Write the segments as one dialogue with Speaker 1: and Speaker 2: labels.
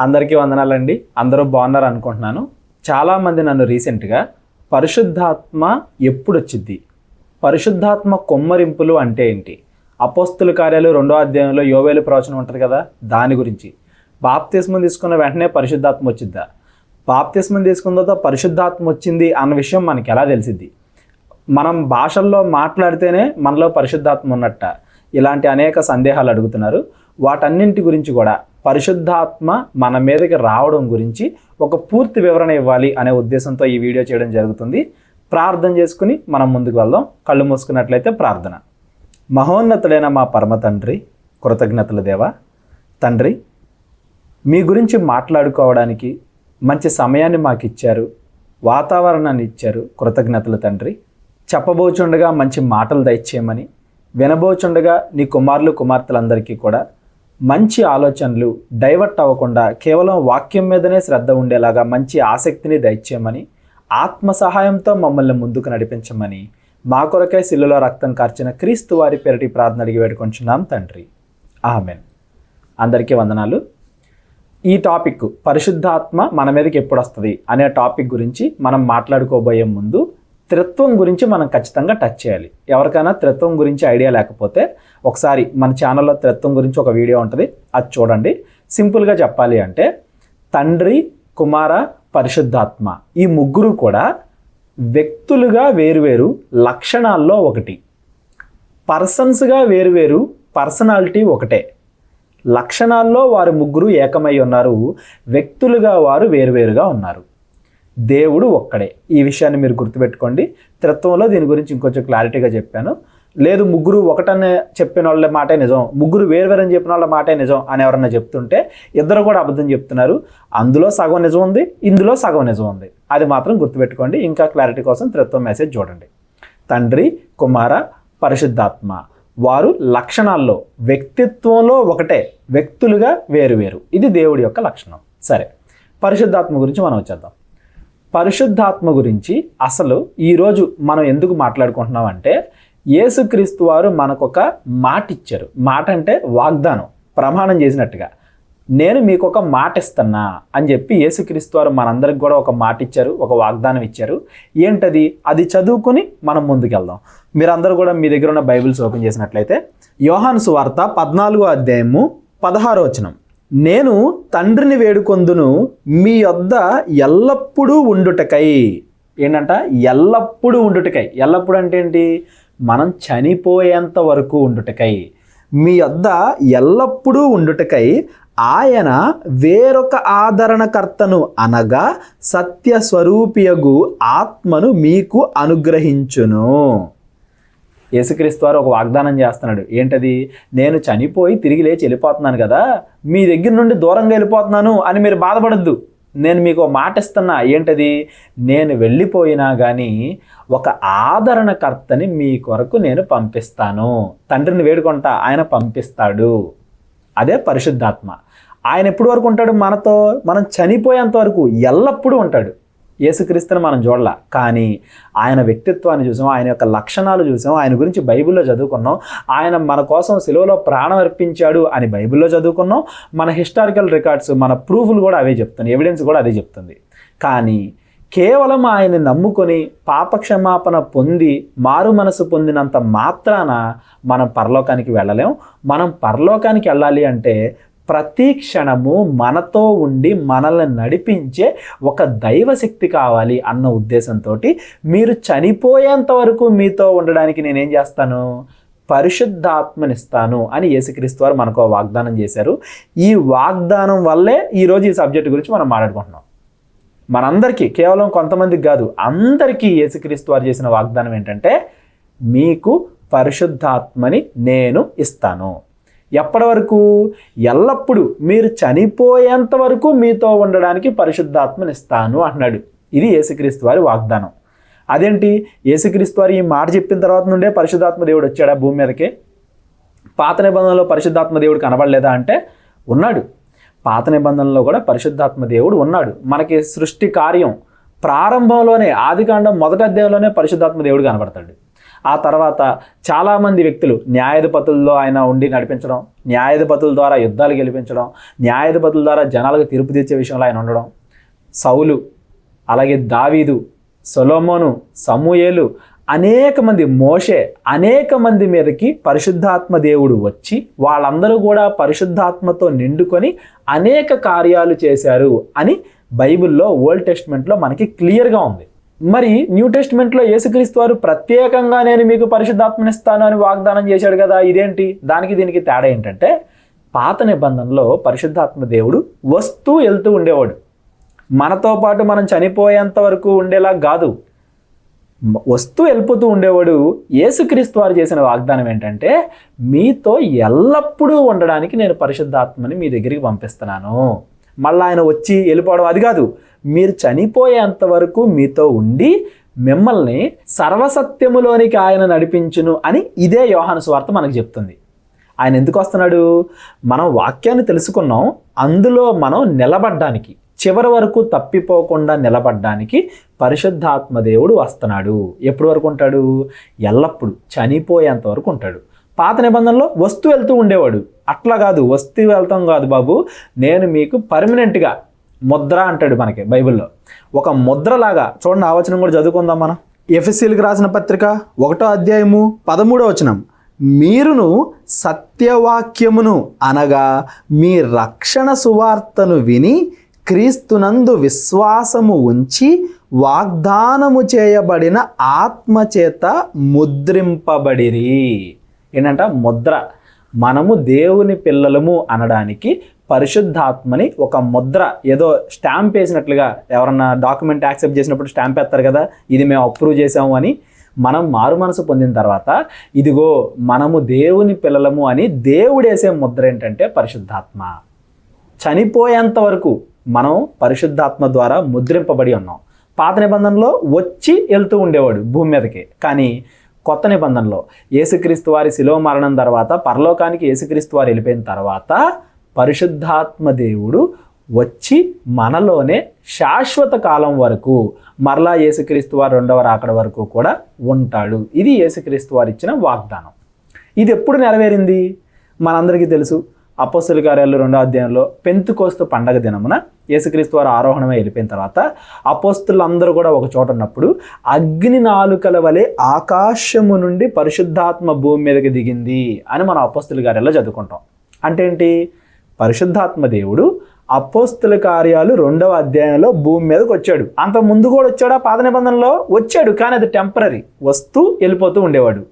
Speaker 1: అందరికీ వందనాలండి. అందరూ బాగున్నారు అనుకుంటున్నాను. చాలామంది నన్ను రీసెంట్గా పరిశుద్ధాత్మ ఎప్పుడు వచ్చింది, పరిశుద్ధాత్మ కొమ్మరింపులు అంటే ఏంటి, అపోస్తుల కార్యాలు 2వ అధ్యాయంలో యోవేలు ప్రవచనం ఉంటుంది కదా, దాని గురించి, బాప్తిస్మం తీసుకున్న వెంటనే పరిశుద్ధాత్మ వచ్చిద్దా, బాప్తిస్మం తీసుకున్న తర్వాత పరిశుద్ధాత్మ వచ్చింది అన్న విషయం మనకి ఎలా తెలిసిద్ది, మనం భాషల్లో మాట్లాడితేనే మనలో పరిశుద్ధాత్మ ఉన్నట్ట, ఇలాంటి అనేక సందేహాలు అడుగుతున్నారు. వాటన్నింటి గురించి కూడా పరిశుద్ధాత్మ మన మీదకి రావడం గురించి ఒక పూర్తి వివరణ ఇవ్వాలి అనే ఉద్దేశంతో ఈ వీడియో చేయడం జరుగుతుంది. ప్రార్థన చేసుకుని మనం ముందుకు వెళ్దాం. కళ్ళు మూసుకున్నట్లయితే ప్రార్థన. మహోన్నతుడైన మా పరమ తండ్రి, కృతజ్ఞతల దేవా, తండ్రి మీ గురించి మాట్లాడుకోవడానికి మంచి సమయాన్ని మాకు ఇచ్చారు, వాతావరణాన్ని ఇచ్చారు. కృతజ్ఞతలు తండ్రి. చెప్పబోచుండగా మంచి మాటలు దయచేయమని, వినబోచుండగా నీ కుమారులు కుమార్తెలందరికీ కూడా మంచి ఆలోచనలు డైవర్ట్ అవ్వకుండా కేవలం వాక్యం మీదనే శ్రద్ధ ఉండేలాగా మంచి ఆసక్తిని దయచేయమని, ఆత్మ సహాయంతో మమ్మల్ని ముందుకు నడిపించమని మా కొరకై శిలువలో రక్తం కార్చిన క్రీస్తు వారి పేరిటి ప్రార్థన అడిగి వేడుకొంచున్నాం తండ్రి. ఆమెన్. అందరికీ వందనాలు. ఈ టాపిక్ పరిశుద్ధాత్మ మన మీదకి ఎప్పుడు వస్తుంది అనే టాపిక్ గురించి మనం మాట్లాడుకోబోయే ముందు త్రిత్వం గురించి మనం ఖచ్చితంగా టచ్ చేయాలి. ఎవరికైనా త్రిత్వం గురించి ఐడియా లేకపోతే ఒకసారి మన ఛానల్లో త్రిత్వం గురించి ఒక వీడియో ఉంటుంది, అది చూడండి. సింపుల్గా చెప్పాలి అంటే తండ్రి, కుమార, పరిశుద్ధాత్మ ఈ ముగ్గురు కూడా వ్యక్తులుగా వేరువేరు, లక్షణాల్లో ఒకటి. పర్సన్స్గా వేరువేరు, పర్సనాలిటీ ఒకటే. లక్షణాల్లో వారు ముగ్గురు ఏకమై ఉన్నారు, వ్యక్తులుగా వారు వేరువేరుగా ఉన్నారు. దేవుడు ఒక్కడే. ఈ విషయాన్ని మీరు గుర్తుపెట్టుకోండి. త్రిత్వంలో దీని గురించి ఇంకొంచెం క్లారిటీగా చెప్పాను. లేదు ముగ్గురు ఒకటనే చెప్పిన వాళ్ళ మాటే నిజం, ముగ్గురు వేరువేరని చెప్పిన వాళ్ళ మాటే నిజం అని ఎవరన్నా చెప్తుంటే ఇద్దరు కూడా అబద్ధం చెప్తున్నారు. అందులో సగం నిజం ఉంది, ఇందులో సగం నిజం ఉంది. అది మాత్రం గుర్తుపెట్టుకోండి. ఇంకా క్లారిటీ కోసం త్రిత్వం మెసేజ్ చూడండి. తండ్రి, కుమార, పరిశుద్ధాత్మ వారు లక్షణాల్లో, వ్యక్తిత్వంలో ఒకటే, వ్యక్తులుగా వేరువేరు. ఇది దేవుడి యొక్క లక్షణం. సరే, పరిశుద్ధాత్మ గురించి మనం వచ్చేద్దాం. పరిశుద్ధాత్మ గురించి అసలు ఈరోజు మనం ఎందుకు మాట్లాడుకుంటున్నాం అంటే, యేసుక్రీస్తు వారు మనకొక మాట ఇచ్చారు. మాట అంటే వాగ్దానం, ప్రమాణం చేసినట్టుగా. నేను మీకు ఒక మాట ఇస్తున్నా అని చెప్పి యేసుక్రీస్తు వారు మనందరికి కూడా ఒక మాట ఇచ్చారు, ఒక వాగ్దానం ఇచ్చారు. ఏంటది? అది చదువుకుని మనం ముందుకెళ్దాం. మీరందరూ కూడా మీ దగ్గర ఉన్న బైబిల్స్ ఓపెన్ చేసినట్లయితే యోహాను సువార్త 14వ అధ్యాయము 16వ వచనం. నేను తండ్రిని వేడుకొందును మీ యొద్ద ఎల్లప్పుడూ ఉండుటకై. ఏంటంట? ఎల్లప్పుడూ ఉండుటకై. ఎల్లప్పుడు అంటే ఏంటి? మనం చనిపోయేంత వరకు ఉండుటకై. మీ యొద్ద ఎల్లప్పుడూ ఉండుటకై ఆయన వేరొక ఆదరణకర్తను అనగా సత్యస్వరూపియగు ఆత్మను మీకు అనుగ్రహించును. యేసుక్రీస్తు వారు ఒక వాగ్దానం చేస్తున్నాడు. ఏంటది? నేను చనిపోయి తిరిగి లేచి వెళ్ళిపోతున్నాను కదా, మీ దగ్గర నుండి దూరంగా వెళ్ళిపోతున్నాను అని మీరు బాధపడద్దు. నేను మీకు ఒక మాట ఇస్తున్నా. ఏంటది? నేను వెళ్ళిపోయినా కానీ ఒక ఆదరణకర్తని మీ కొరకు నేను పంపిస్తాను. తండ్రిని వేడుకుంటా, ఆయన పంపిస్తాడు. అదే పరిశుద్ధాత్మ. ఆయన ఎప్పటి వరకు ఉంటాడు మనతో? మనం చనిపోయేంత వరకు ఎల్లప్పుడూ ఉంటాడు. యేసుక్రీస్తుని మనం చూడాల, కానీ ఆయన వ్యక్తిత్వాన్ని చూసాం, ఆయన యొక్క లక్షణాలు చూసాం, ఆయన గురించి బైబిల్లో చదువుకున్నాం. ఆయన మన కోసం సిలువలో ప్రాణం అర్పించాడు అని బైబిల్లో చదువుకున్నాం. మన హిస్టారికల్ రికార్డ్స్, మన ప్రూఫ్లు కూడా అవే చెప్తున్నాయి, ఎవిడెన్స్ కూడా అదే చెప్తుంది. కానీ కేవలం ఆయన్ని నమ్ముకొని పాపక్షమాపణ పొంది మారు మనసు పొందినంత మాత్రాన మనం పరలోకానికి వెళ్ళలేం. మనం పరలోకానికి వెళ్ళాలి అంటే ప్రతి క్షణము మనతో ఉండి మనల్ని నడిపించే ఒక దైవశక్తి కావాలి అన్న ఉద్దేశంతో మీరు చనిపోయేంత వరకు మీతో ఉండడానికి నేనేం చేస్తాను? పరిశుద్ధాత్మనిస్తాను అని యేసుక్రీస్తు వారు మనకు వాగ్దానం చేశారు. ఈ వాగ్దానం వల్లే ఈరోజు ఈ సబ్జెక్ట్ గురించి మనం మాట్లాడుకుంటున్నాం. మనందరికీ, కేవలం కొంతమందికి కాదు, అందరికీ యేసుక్రీస్తు వారు చేసిన వాగ్దానం ఏంటంటే, మీకు పరిశుద్ధాత్మని నేను ఇస్తాను. ఎప్పటి వరకు? ఎల్లప్పుడూ, మీరు చనిపోయేంత వరకు మీతో ఉండడానికి పరిశుద్ధాత్మని ఇస్తాను అన్నాడు. ఇది యేసుక్రీస్తు వారి వాగ్దానం. అదేంటి? యేసుక్రీస్తు వారు ఈ మాట చెప్పిన తర్వాత నుండే పరిశుద్ధాత్మ దేవుడు వచ్చాడా భూమి మీదకి? పాత నిబంధనలో పరిశుద్ధాత్మ దేవుడు కనబడలేదా అంటే ఉన్నాడు. పాత నిబంధనలో కూడా పరిశుద్ధాత్మ దేవుడు ఉన్నాడు. మనకి సృష్టి కార్యం ప్రారంభంలోనే, ఆదికాండం 1వ అధ్యాయంలోనే పరిశుద్ధాత్మ దేవుడు కనబడతాడు. ఆ తర్వాత చాలామంది వ్యక్తులు న్యాయాధిపతుల్లో ఆయన ఉండి నడిపించడం, న్యాయాధిపతుల ద్వారా యుద్ధాలు గెలిపించడం, న్యాయాధిపతుల ద్వారా జనాలకు తీర్పు తీర్చే విషయంలో ఆయన ఉండడం. సౌలు, అలాగే దావీదు, సొలొమోను, సమూయేలు, అనేక మంది, మోషే, అనేక మంది మీదకి పరిశుద్ధాత్మ దేవుడు వచ్చి వాళ్ళందరూ కూడా పరిశుద్ధాత్మతో నిండుకొని అనేక కార్యాలు చేశారు అని బైబిల్లో ఓల్డ్ టెస్ట్మెంట్లో మనకి క్లియర్గా ఉంది. మరి న్యూ టెస్ట్మెంట్లో యేసుక్రీస్తు వారు ప్రత్యేకంగా నేను మీకు పరిశుద్ధాత్మనిస్తాను అని వాగ్దానం చేశాడు కదా, ఇదేంటి? దానికి దీనికి తేడా ఏంటంటే, పాత నిబంధనలో పరిశుద్ధాత్మ దేవుడు వస్తూ వెళ్తూ ఉండేవాడు. మనతో పాటు మనం చనిపోయేంత వరకు ఉండేలా కాదు, వస్తూ వెళ్ళిపోతూ ఉండేవాడు. యేసుక్రీస్తు వారు చేసిన వాగ్దానం ఏంటంటే, మీతో ఎల్లప్పుడూ ఉండడానికి నేను పరిశుద్ధాత్మని మీ దగ్గరికి పంపిస్తున్నాను. మళ్ళీ ఆయన వచ్చి వెళ్ళిపోవడం అది కాదు, మీరు చనిపోయేంత వరకు మీతో ఉండి మిమ్మల్ని సర్వసత్యములోనికి ఆయన నడిపించును అని ఇదే యోహాను సువార్త మనకు చెప్తుంది. ఆయన ఎందుకు వస్తున్నాడు? మనం వాక్యాన్ని తెలుసుకున్నాం, అందులో మనం నిలబడ్డానికి, చివరి వరకు తప్పిపోకుండా నిలబడ్డానికి పరిశుద్ధాత్మ దేవుడు వస్తున్నాడు. ఎప్పటి వరకు ఉంటాడు? ఎల్లప్పుడు, చనిపోయేంత వరకు ఉంటాడు. పాత నిబంధనలో వస్తూ వెళ్తూ ఉండేవాడు. అట్లా కాదు, వస్తూ వెళ్తాం కాదు బాబు, నేను మీకు పర్మనెంట్గా ముద్ర అంటాడు మనకి బైబిల్లో. ఒక ముద్రలాగా చూడండి, ఆ వచనం కూడా చదువుకుందాం మనం. ఎఫెసీయులకు రాసిన పత్రిక 1వ అధ్యాయము 13వ వచనం. మీరును సత్యవాక్యమును అనగా మీ రక్షణ సువార్తను విని క్రీస్తునందు విశ్వాసము ఉంచి వాగ్దానము చేయబడిన ఆత్మచేత ముద్రింపబడిరి. ఏంటంట? ముద్ర. మనము దేవుని పిల్లలము అనడానికి పరిశుద్ధాత్మని ఒక ముద్ర, ఏదో స్టాంప్ వేసినట్లుగా, ఎవరన్నా డాక్యుమెంట్ యాక్సెప్ట్ చేసినప్పుడు స్టాంప్ వేస్తారు కదా, ఇది మేము అప్రూవ్ చేసాము అని. మనం మారు మనసు పొందిన తర్వాత ఇదిగో మనము దేవుని పిల్లలము అని దేవుడు వేసే ముద్ర ఏంటంటే పరిశుద్ధాత్మ. చనిపోయేంత వరకు మనం పరిశుద్ధాత్మ ద్వారా ముద్రింపబడి ఉన్నాం. పాత నిబంధనలో వచ్చి వెళ్తూ ఉండేవాడు భూమి మీదకి, కానీ కొత్త నిబంధనలో యేసుక్రీస్తు వారి శిలువ మరణం తర్వాత, పరలోకానికి యేసుక్రీస్తు వారు వెళ్ళిపోయిన తర్వాత పరిశుద్ధాత్మ దేవుడు వచ్చి మనలోనే శాశ్వత కాలం వరకు, మరలా యేసుక్రీస్తు వారు 2వ రాకడ వరకు కూడా ఉంటాడు. ఇది యేసుక్రీస్తు వారు ఇచ్చిన వాగ్దానం. ఇది ఎప్పుడు నెరవేరింది? మనందరికీ తెలుసు. అపోస్తలుల కార్యాలు 2వ అధ్యాయంలో పెంతెకోస్తు పండగ దినమున యేసుక్రీస్తు వారు ఆరోహణమై వెళ్ళిపోయిన తర్వాత అపోస్తలులందరూ కూడా ఒక చోట ఉన్నప్పుడు అగ్ని నాలుకల వలె ఆకాశము నుండి పరిశుద్ధాత్మ భూమి మీదకి దిగింది అని మనం అపోస్తలుల కార్యాల్లో చదువుకుంటాం. అంటే ఏంటి? పరిశుద్ధాత్మ దేవుడు అపోస్తల కార్యాలు 2వ అధ్యాయంలో భూమి మీదకి వచ్చాడు. అంత ముందు కూడా వచ్చాడు, పాత నిబంధనలో వచ్చాడు, కానీ అది టెంపరరీ, వస్తూ వెళ్ళిపోతూ ఉండేవాడు.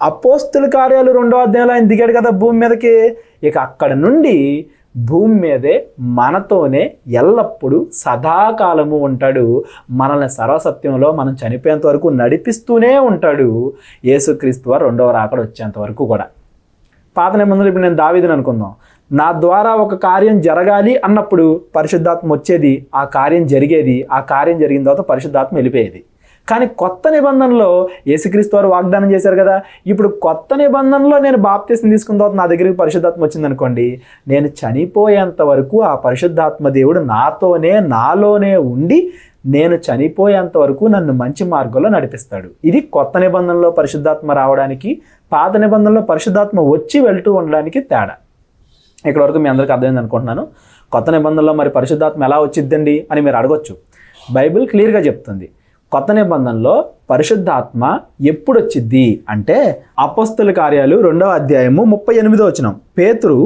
Speaker 1: అపోస్తల కార్యాలు 2వ అధ్యాయంలో ఆయన దిగాడు కదా భూమి మీదకి. ఇక అక్కడ నుండి భూమి మీదే మనతోనే ఎల్లప్పుడూ సదాకాలము ఉంటాడు. మనల్ని సర్వసత్యంలో మనం చనిపోయేంత వరకు నడిపిస్తూనే ఉంటాడు. యేసుక్రీస్తు వారు 2వ రాకడ వచ్చేంత వరకు కూడా. పాత నిబంధనలు ఇప్పుడు నేను దావీదుని అనుకుందాం, నా ద్వారా ఒక కార్యం జరగాలి అన్నప్పుడు పరిశుద్ధాత్మ వచ్చేది, ఆ కార్యం జరిగేది, ఆ కార్యం జరిగిన తర్వాత పరిశుద్ధాత్మ వెళ్ళిపోయేది. కానీ కొత్త నిబంధనలో యేసుక్రీస్తు వారు వాగ్దానం చేశారు కదా, ఇప్పుడు కొత్త నిబంధనలో నేను బాప్తిసం తీసుకున్న తర్వాత నా దగ్గరికి పరిశుద్ధాత్మ వచ్చిందనుకోండి, నేను చనిపోయేంత వరకు ఆ పరిశుద్ధాత్మ దేవుడు నాతోనే, నాలోనే ఉండి నేను చనిపోయేంత వరకు నన్ను మంచి మార్గంలో నడిపిస్తాడు. ఇది కొత్త నిబంధనలో పరిశుద్ధాత్మ రావడానికి, పాత నిబంధనలో పరిశుద్ధాత్మ వచ్చి వెళ్తూ ఉండడానికి తేడా. ఇక్కడ వరకు మీ అందరికీ అర్థమైంది అనుకుంటున్నాను. కొత్త నిబంధనలో మరి పరిశుద్ధాత్మ ఎలా వచ్చిద్దండి అని మీరు అడగొచ్చు. బైబిల్ క్లియర్గా చెప్తుంది. కొత్త నిబంధనలో పరిశుద్ధాత్మ ఎప్పుడు వచ్చిద్ది అంటే అపోస్తలుల కార్యాలు 2వ అధ్యాయము 38వ వచనం. పేతురు,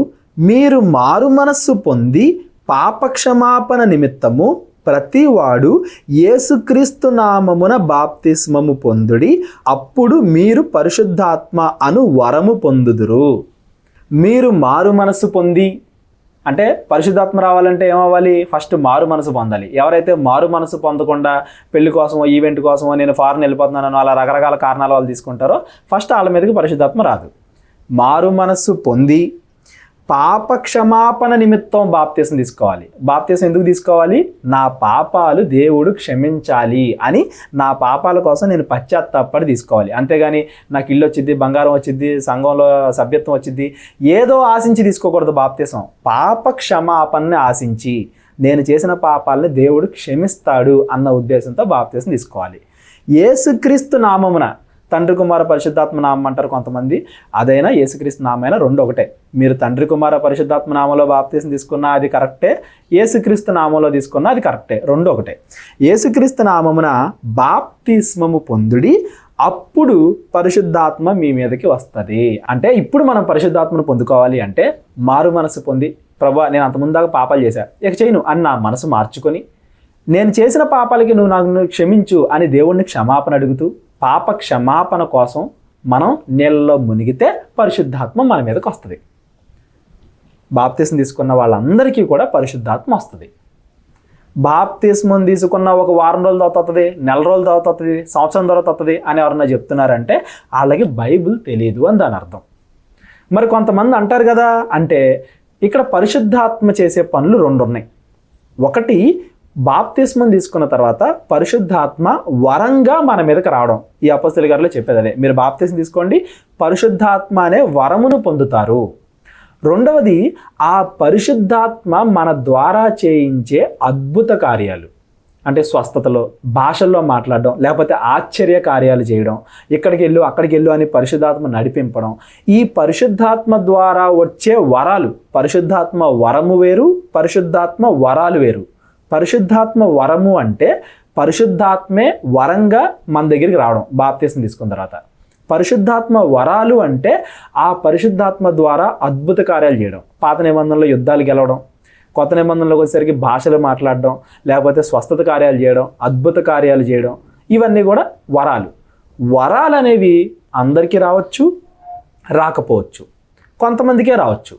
Speaker 1: మీరు మారు మనస్సు పొంది పాపక్షమాపణ నిమిత్తము ప్రతివాడు యేసుక్రీస్తు నామమున బాప్తిస్మము పొందుడి, అప్పుడు మీరు పరిశుద్ధాత్మ అను వరము పొందుదురు. మీరు మారు మనస్సు పొంది అంటే పరిశుద్ధాత్మ రావాలంటే ఏమవ్వాలి? ఫస్ట్ మారు మనసు పొందాలి. ఎవరైతే మారు మనసు పొందకుండా పెళ్లి కోసమో, ఈవెంట్ కోసమో, నేను ఫారెన్ వెళ్ళిపోతున్నానో అలా రకరకాల కారణాలు వాళ్ళు తీసుకుంటారో ఫస్ట్ వాళ్ళ మీదకి పరిశుద్ధాత్మ రాదు. మారు మనస్సు పొంది పాప క్షమాపణ నిమిత్తం బాప్తిసం తీసుకోవాలి. బాప్తిసం ఎందుకు తీసుకోవాలి? నా పాపాలు దేవుడు క్షమించాలి అని, నా పాపాల కోసం నేను పశ్చాత్తాపడి తీసుకోవాలి. అంతేగాని నాకు ఇల్లు వచ్చింది, బంగారం వచ్చింది, సంఘంలో సభ్యత్వం వచ్చింది, ఏదో ఆశించి తీసుకోకూడదు బాప్తిసం. పాప క్షమాపణని ఆశించి నేను చేసిన పాపాలని దేవుడు క్షమిస్తాడు అన్న ఉద్దేశంతో బాప్తిసం తీసుకోవాలి. యేసుక్రీస్తు నామమున తండ్రి కుమార పరిశుద్ధాత్మ నామం అంటారు కొంతమంది, అదైనా యేసుక్రీస్తు నామైనా రెండు ఒకటే. మీరు తండ్రి కుమార పరిశుద్ధాత్మ నామంలో బాప్తీసం తీసుకున్నా అది కరెక్టే, యేసుక్రీస్తు నామంలో తీసుకున్నా అది కరెక్టే, రెండు ఒకటే. యేసుక్రీస్తు నామమున బాప్తిస్మము పొందుడి, అప్పుడు పరిశుద్ధాత్మ మీ మీదకి వస్తుంది. అంటే ఇప్పుడు మనం పరిశుద్ధాత్మను పొందుకోవాలి అంటే మారు మనసు పొంది, ప్రభా నేను అంతకుముందాక పాపాలు చేశా, ఇక చేయను అని నా మనసు మార్చుకొని, నేను చేసిన పాపాలకి నువ్వు నాకు క్షమించు అని దేవుణ్ణి క్షమాపణ అడుగుతూ, పాప క్షమాపణ కోసం మనం నీళ్ళలో మునిగితే పరిశుద్ధాత్మ మన మీదకి వస్తుంది. బాప్తిస్మం తీసుకున్న వాళ్ళందరికీ కూడా పరిశుద్ధాత్మ వస్తుంది. బాప్తిస్మం తీసుకున్న ఒక వారం రోజుల తర్వాత వస్తుంది, నెల రోజుల తర్వాత వస్తుంది, సంవత్సరం తర్వాత వస్తుంది అని ఎవరన్నా చెప్తున్నారంటే వాళ్ళకి బైబిల్ తెలియదు అని దాని అర్థం. మరి కొంతమంది అంటారు కదా, అంటే ఇక్కడ పరిశుద్ధాత్మ చేసే పనులు రెండు ఉన్నాయి. ఒకటి, బాప్తిస్మం తీసుకున్న తర్వాత పరిశుద్ధాత్మ వరంగా మన మీదకి రావడం. ఈ అపోస్తలుల గారిలో చెప్పేది అదే, మీరు బాప్తిస్మం తీసుకోండి, పరిశుద్ధాత్మ అనే వరమును పొందుతారు. రెండవది, ఆ పరిశుద్ధాత్మ మన ద్వారా చేయించే అద్భుత కార్యాలు, అంటే స్వస్థతలో, భాషల్లో మాట్లాడడం, లేకపోతే ఆశ్చర్య కార్యాలు చేయడం, ఇక్కడికి వెళ్ళు అక్కడికి వెళ్ళు అని పరిశుద్ధాత్మ నడిపింపడం. ఈ పరిశుద్ధాత్మ ద్వారా వచ్చే వరాలు, పరిశుద్ధాత్మ వరము వేరు, పరిశుద్ధాత్మ వరాలు వేరు. పరిశుద్ధాత్మ వరము అంటే పరిశుద్ధాత్మే వరంగా మన దగ్గరికి రావడం బాప్తిస్మం తీసుకున్న తర్వాత. పరిశుద్ధాత్మ వరాలు అంటే ఆ పరిశుద్ధాత్మ ద్వారా అద్భుత కార్యాలు చేయడం. పాత నిబంధనలో యుద్ధాలు గెలవడం, కొత్త నిబంధనలోకి వచ్చేసరికి భాషలు మాట్లాడడం, లేకపోతే స్వస్థత కార్యాలు చేయడం, అద్భుత కార్యాలు చేయడం, ఇవన్నీ కూడా వరాలు. వరాలు అనేవి అందరికీ రావచ్చు, రాకపోవచ్చు, కొంతమందికే రావచ్చు.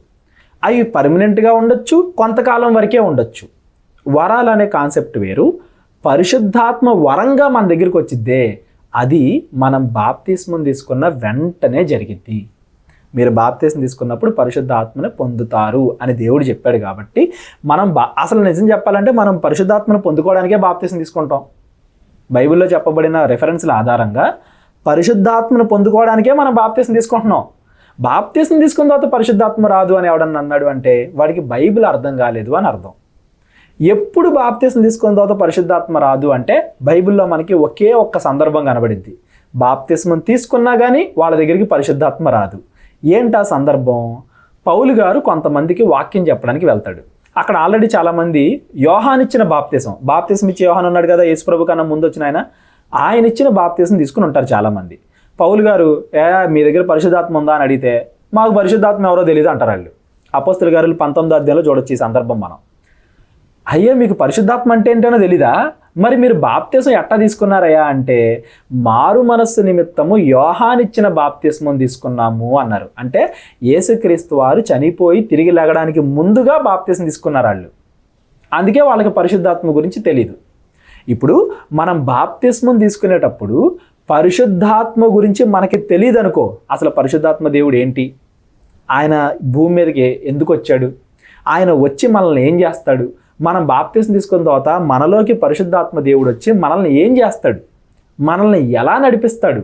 Speaker 1: అవి పర్మనెంట్గా ఉండొచ్చు, కొంతకాలం వరకే ఉండొచ్చు. వరాలు అనే కాన్సెప్ట్ వేరు. పరిశుద్ధాత్మ వరంగా మన దగ్గరికి వచ్చిద్దే, అది మనం బాప్తిస్మం తీసుకున్న వెంటనే జరిగిద్ది. మీరు బాప్తిస్మం తీసుకున్నప్పుడు పరిశుద్ధాత్మని పొందుతారు అని దేవుడు చెప్పాడు కాబట్టి మనం అసలు నిజం చెప్పాలంటే మనం పరిశుద్ధాత్మను పొందుకోవడానికే బాప్తిస్మం తీసుకుంటాం. బైబిల్లో చెప్పబడిన రెఫరెన్స్ల ఆధారంగా పరిశుద్ధాత్మను పొందుకోవడానికే మనం బాప్తిస్మం తీసుకుంటున్నాం. బాప్తిస్మం తీసుకున్న తర్వాత పరిశుద్ధాత్మ రాదు అని ఎవడన్నా అన్నాడు అంటే వాడికి బైబిల్ అర్థం కాలేదు అని అర్థం. ఎప్పుడు బాప్తిస్మం తీసుకున్న తర్వాత పరిశుద్ధాత్మ రాదు అంటే బైబిల్లో మనకి ఒకే ఒక్క సందర్భం కనబడింది. బాప్తిస్మం తీసుకున్నా కానీ వాళ్ళ దగ్గరికి పరిశుద్ధాత్మ రాదు. ఏంటా సందర్భం? పౌలు గారు కొంతమందికి వాక్యం చెప్పడానికి వెళ్తాడు. అక్కడ ఆల్రెడీ చాలామంది యోహాన్ ఇచ్చిన బాప్తిస్మం ఇచ్చి యోహాన్ ఉన్నాడు కదా, యేసుప్రభు కన్నా ముందు వచ్చిన ఆయన ఇచ్చిన బాప్తిస్మం తీసుకుని ఉంటారు చాలామంది. పౌలు గారు మీ దగ్గర పరిశుద్ధాత్మ ఉందా అని అడిగితే మాకు పరిశుద్ధాత్మ ఎవరో తెలియదు అంటారు వాళ్ళు. అపోస్తలుల కార్యాలు 19వ అధ్యాయంలో చూడొచ్చు ఈ సందర్భం మనం. అయ్యా మీకు పరిశుద్ధాత్మ అంటే ఏంటనో తెలీదా? మరి మీరు బాప్తిస్మం ఎట్టా తీసుకున్నారయ్యా అంటే మారు మనస్సు నిమిత్తము యోహానిచ్చిన బాప్తిస్మం తీసుకున్నాము అన్నారు. అంటే యేసుక్రీస్తు వారు చనిపోయి తిరిగి లేగడానికి ముందుగా బాప్తిస్మం తీసుకున్నారు వాళ్ళు. అందుకే వాళ్ళకి పరిశుద్ధాత్మ గురించి తెలీదు. ఇప్పుడు మనం బాప్తిస్మం తీసుకునేటప్పుడు పరిశుద్ధాత్మ గురించి మనకి తెలియదు అనుకో, అసలు పరిశుద్ధాత్మ దేవుడు ఏంటి, ఆయన భూమి మీదకి ఎందుకు వచ్చాడు, ఆయన వచ్చి మనల్ని ఏం చేస్తాడు, మనం బాప్తిస్మం తీసుకున్న తర్వాత మనలోకి పరిశుద్ధాత్మ దేవుడు వచ్చి మనల్ని ఏం చేస్తాడు, మనల్ని ఎలా నడిపిస్తాడు,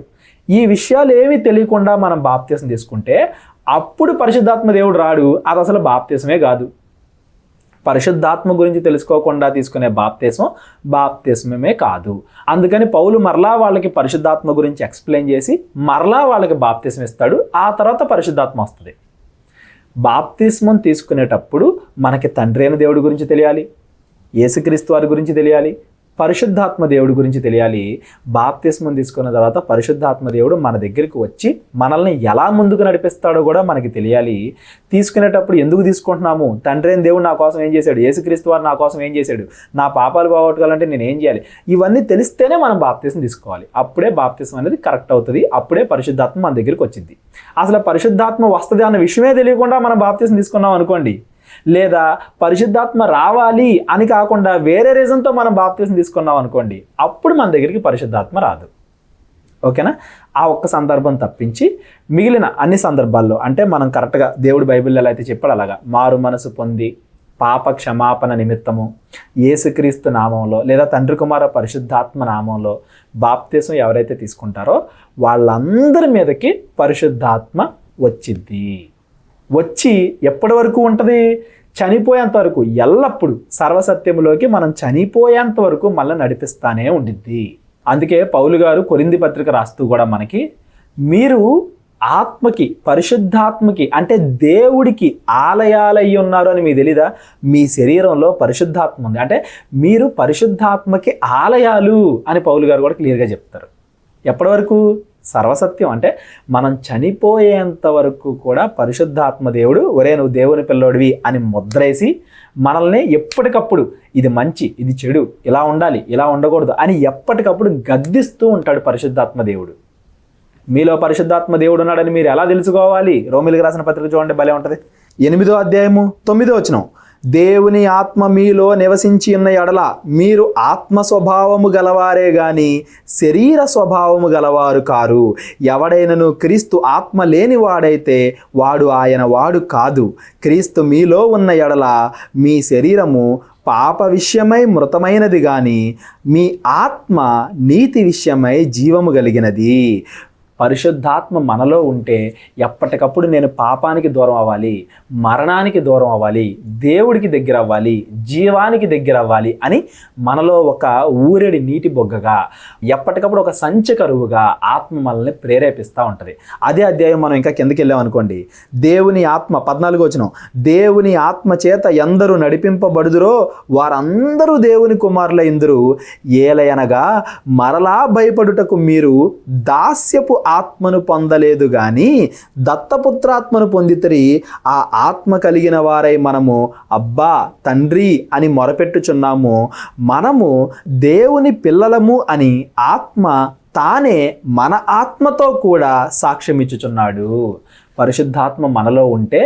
Speaker 1: ఈ విషయాలు ఏమీ తెలియకుండా మనం బాప్తిస్మం తీసుకుంటే అప్పుడు పరిశుద్ధాత్మ దేవుడు రాడు. అది అసలు బాప్తిస్మే కాదు. పరిశుద్ధాత్మ గురించి తెలుసుకోకుండా తీసుకునే బాప్తిస్మమే కాదు. అందుకని పౌలు మరలా వాళ్ళకి పరిశుద్ధాత్మ గురించి ఎక్స్ప్లెయిన్ చేసి మరలా వాళ్ళకి బాప్తిస్మం ఇస్తాడు. ఆ తర్వాత పరిశుద్ధాత్మ వస్తుంది. బాప్తిస్మం తీసుకునేటప్పుడు మనకి తండ్రి అయిన దేవుడి గురించి తెలియాలి, యేసుక్రీస్తు వారి గురించి తెలియాలి, పరిశుద్ధాత్మ దేవుడి గురించి తెలియాలి. బాప్తిస్మం తీసుకున్న తర్వాత పరిశుద్ధాత్మ దేవుడు మన దగ్గరికి వచ్చి మనల్ని ఎలా ముందుకు నడిపిస్తాడో కూడా మనకి తెలియాలి. తీసుకునేటప్పుడు ఎందుకు తీసుకుంటున్నాము, తండ్రి అయిన దేవుడు నా కోసం ఏం చేశాడు, యేసుక్రీస్తు వారు నా కోసం ఏం చేశాడు, నా పాపాలు పోగొట్టుకోవాలంటే నేను ఏం చేయాలి, ఇవన్నీ తెలిస్తేనే మనం బాప్తిస్మం తీసుకోవాలి. అప్పుడే బాప్తిస్మం అనేది కరెక్ట్ అవుతుంది. అప్పుడే పరిశుద్ధాత్మ మన దగ్గరికి వచ్చింది. అసలు పరిశుద్ధాత్మ వస్తుంది అన్న విషయమే తెలియకుండా మనం బాప్తిస్మం తీసుకున్నాం అనుకోండి, లేదా పరిశుద్ధాత్మ రావాలి అని కాకుండా వేరే రీజన్తో మనం బాప్తిస్మం తీసుకున్నాం అనుకోండి, అప్పుడు మన దగ్గరికి పరిశుద్ధాత్మ రాదు. ఓకేనా? ఆ ఒక్క సందర్భం తప్పించి మిగిలిన అన్ని సందర్భాల్లో అంటే మనం కరెక్ట్గా దేవుడు బైబిల్లో ఎలా అయితే చెప్పాడు అలాగా మారు మనసు పొంది పాప క్షమాపణ నిమిత్తము యేసుక్రీస్తు నామంలో లేదా తండ్రి కుమార పరిశుద్ధాత్మ నామంలో బాప్తిస్మం ఎవరైతే తీసుకుంటారో వాళ్ళందరి మీదకి పరిశుద్ధాత్మ వచ్చింది. వచ్చి ఎప్పటి వరకు ఉంటుంది? చనిపోయేంత వరకు, ఎల్లప్పుడూ సర్వసత్యములోకి మనం చనిపోయేంత వరకు మళ్ళీ నడిపిస్తానే ఉండిద్ది. అందుకే పౌలు గారు కొరింథీ పత్రిక రాస్తూ కూడా మనకి, మీరు ఆత్మకి, పరిశుద్ధాత్మకి అంటే దేవుడికి ఆలయాలయ్యి ఉన్నారు అని మీకు తెలీదా? మీ శరీరంలో పరిశుద్ధాత్మ ఉంది, అంటే మీరు పరిశుద్ధాత్మకి ఆలయాలు అని పౌలు గారు కూడా క్లియర్గా చెప్తారు. ఎప్పటి వరకు? సర్వసత్యం, అంటే మనం చనిపోయేంత వరకు కూడా పరిశుద్ధాత్మ దేవుడు ఒరే నువ్వు దేవుని పిల్లోడివి అని ముద్రేసి మనల్ని ఎప్పటికప్పుడు ఇది మంచి, ఇది చెడు, ఇలా ఉండాలి, ఇలా ఉండకూడదు అని ఎప్పటికప్పుడు గద్దిస్తూ ఉంటాడు పరిశుద్ధాత్మ దేవుడు. మీలో పరిశుద్ధాత్మ దేవుడు ఉన్నాడని మీరు ఎలా తెలుసుకోవాలి? రోమీయులకు రాసిన పత్రిక చూడండి, భలే ఉంటుంది. 8వ అధ్యాయము 9వ వచనం, దేవుని ఆత్మ మీలో నివసించి ఉన్న ఎడల మీరు ఆత్మ స్వభావము గలవారే గాని శరీర స్వభావము గలవారు కారు. ఎవడైనను క్రీస్తు ఆత్మ లేని వాడైతే వాడు ఆయన వాడు కాదు. క్రీస్తు మీలో ఉన్న ఎడల మీ శరీరము పాప విషయమై మృతమైనది గాని మీ ఆత్మ నీతి విషయమై జీవము కలిగినది. పరిశుద్ధాత్మ మనలో ఉంటే ఎప్పటికప్పుడు నేను పాపానికి దూరం అవ్వాలి, మరణానికి దూరం అవ్వాలి, దేవుడికి దగ్గర అవ్వాలి, జీవానికి దగ్గర అవ్వాలి అని మనలో ఒక ఊరెడి నీటి బొగ్గగా, ఎప్పటికప్పుడు ఒక సంచకరువుగా ఆత్మ మనల్ని ప్రేరేపిస్తూ ఉంటుంది. అదే అధ్యాయం మనం ఇంకా కిందకి వెళ్ళామనుకోండి, దేవుని ఆత్మ 14వ వచనం, దేవుని ఆత్మ చేత ఎందరూ నడిపింపబడుదురో వారందరూ దేవుని కుమారులైందురు. ఏలయనగా మరలా భయపడుటకు మీరు దాస్యపు ఆత్మను పొందలేదు గాని దత్తపుత్రాత్మను పొందితిరి. ఆ ఆత్మ కలిగిన వారై మనము అబ్బా తండ్రి అని మొరపెట్టుచున్నాము. మనము దేవుని పిల్లలము అని ఆత్మ తానే మన ఆత్మతో కూడా సాక్ష్యం ఇచ్చుచున్నాడు. పరిశుద్ధాత్మ మనలో ఉంటే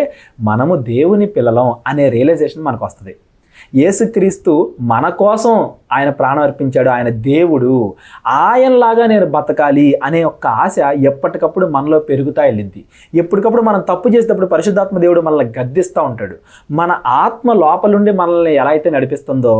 Speaker 1: మనము దేవుని పిల్లలం అనే రియలైజేషన్ మనకు వస్తుంది. యేసుక్రీస్తు మన కోసం ఆయన ప్రాణం అర్పించాడు, ఆయన దేవుడు, ఆయనలాగా నేను బతకాలి అనే ఒక ఆశ ఎప్పటికప్పుడు మనలో పెరుగుతా వెళ్ళింది. ఎప్పటికప్పుడు మనం తప్పు చేసేటప్పుడు పరిశుద్ధాత్మ దేవుడు మనల్ని గద్దిస్తూ ఉంటాడు. మన ఆత్మ లోపలుండి మనల్ని ఎలా అయితే నడిపిస్తుందో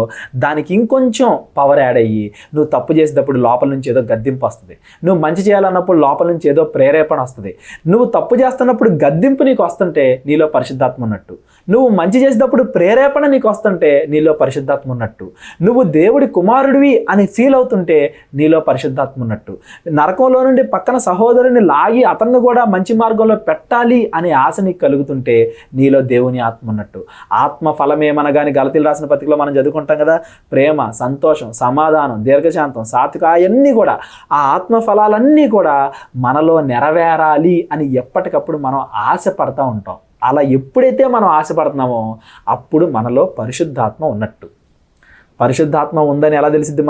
Speaker 1: దానికి ఇంకొంచెం పవర్ యాడ్ అయ్యి నువ్వు తప్పు చేసేటప్పుడు లోపల నుంచి ఏదో గద్దింపు వస్తుంది, నువ్వు మంచి చేయాలన్నప్పుడు లోపల నుంచి ఏదో ప్రేరేపణ వస్తుంది. నువ్వు తప్పు చేస్తున్నప్పుడు గద్దింపు నీకు వస్తుంటే నీలో పరిశుద్ధాత్మ ఉన్నట్టు, నువ్వు మంచి చేసేటప్పుడు ప్రేరేపణ నీకు వస్తుంటే నీలో పరిశుద్ధాత్మ ఉన్నట్టు, నువ్వు దేవుడి కుమారుడివి అని ఫీల్ అవుతుంటే నీలో పరిశుద్ధాత్మ ఉన్నట్టు, నరకంలో నుండి పక్కన సహోదరుని లాగి అతన్ని కూడా మంచి మార్గంలో పెట్టాలి అనే ఆశ నీకు కలుగుతుంటే నీలో దేవుని ఆత్మ ఉన్నట్టు. ఆత్మ ఫలమేమనగాని గలతీయులకు రాసిన పత్రికలో మనం చదువుకుంటాం కదా, ప్రేమ, సంతోషం, సమాధానం, దీర్ఘశాంతం, సాత్విక, అవన్నీ కూడా ఆ ఆత్మ ఫలాలన్నీ కూడా మనలో నెరవేరాలి అని ఎప్పటికప్పుడు మనం ఆశపడతా ఉంటాం. అలా ఎప్పుడైతే మనం ఆశపడుతున్నామో అప్పుడు మనలో పరిశుద్ధాత్మ ఉన్నట్టు. పరిశుద్ధాత్మ ఉందని ఎలా తెలిసిద్ది?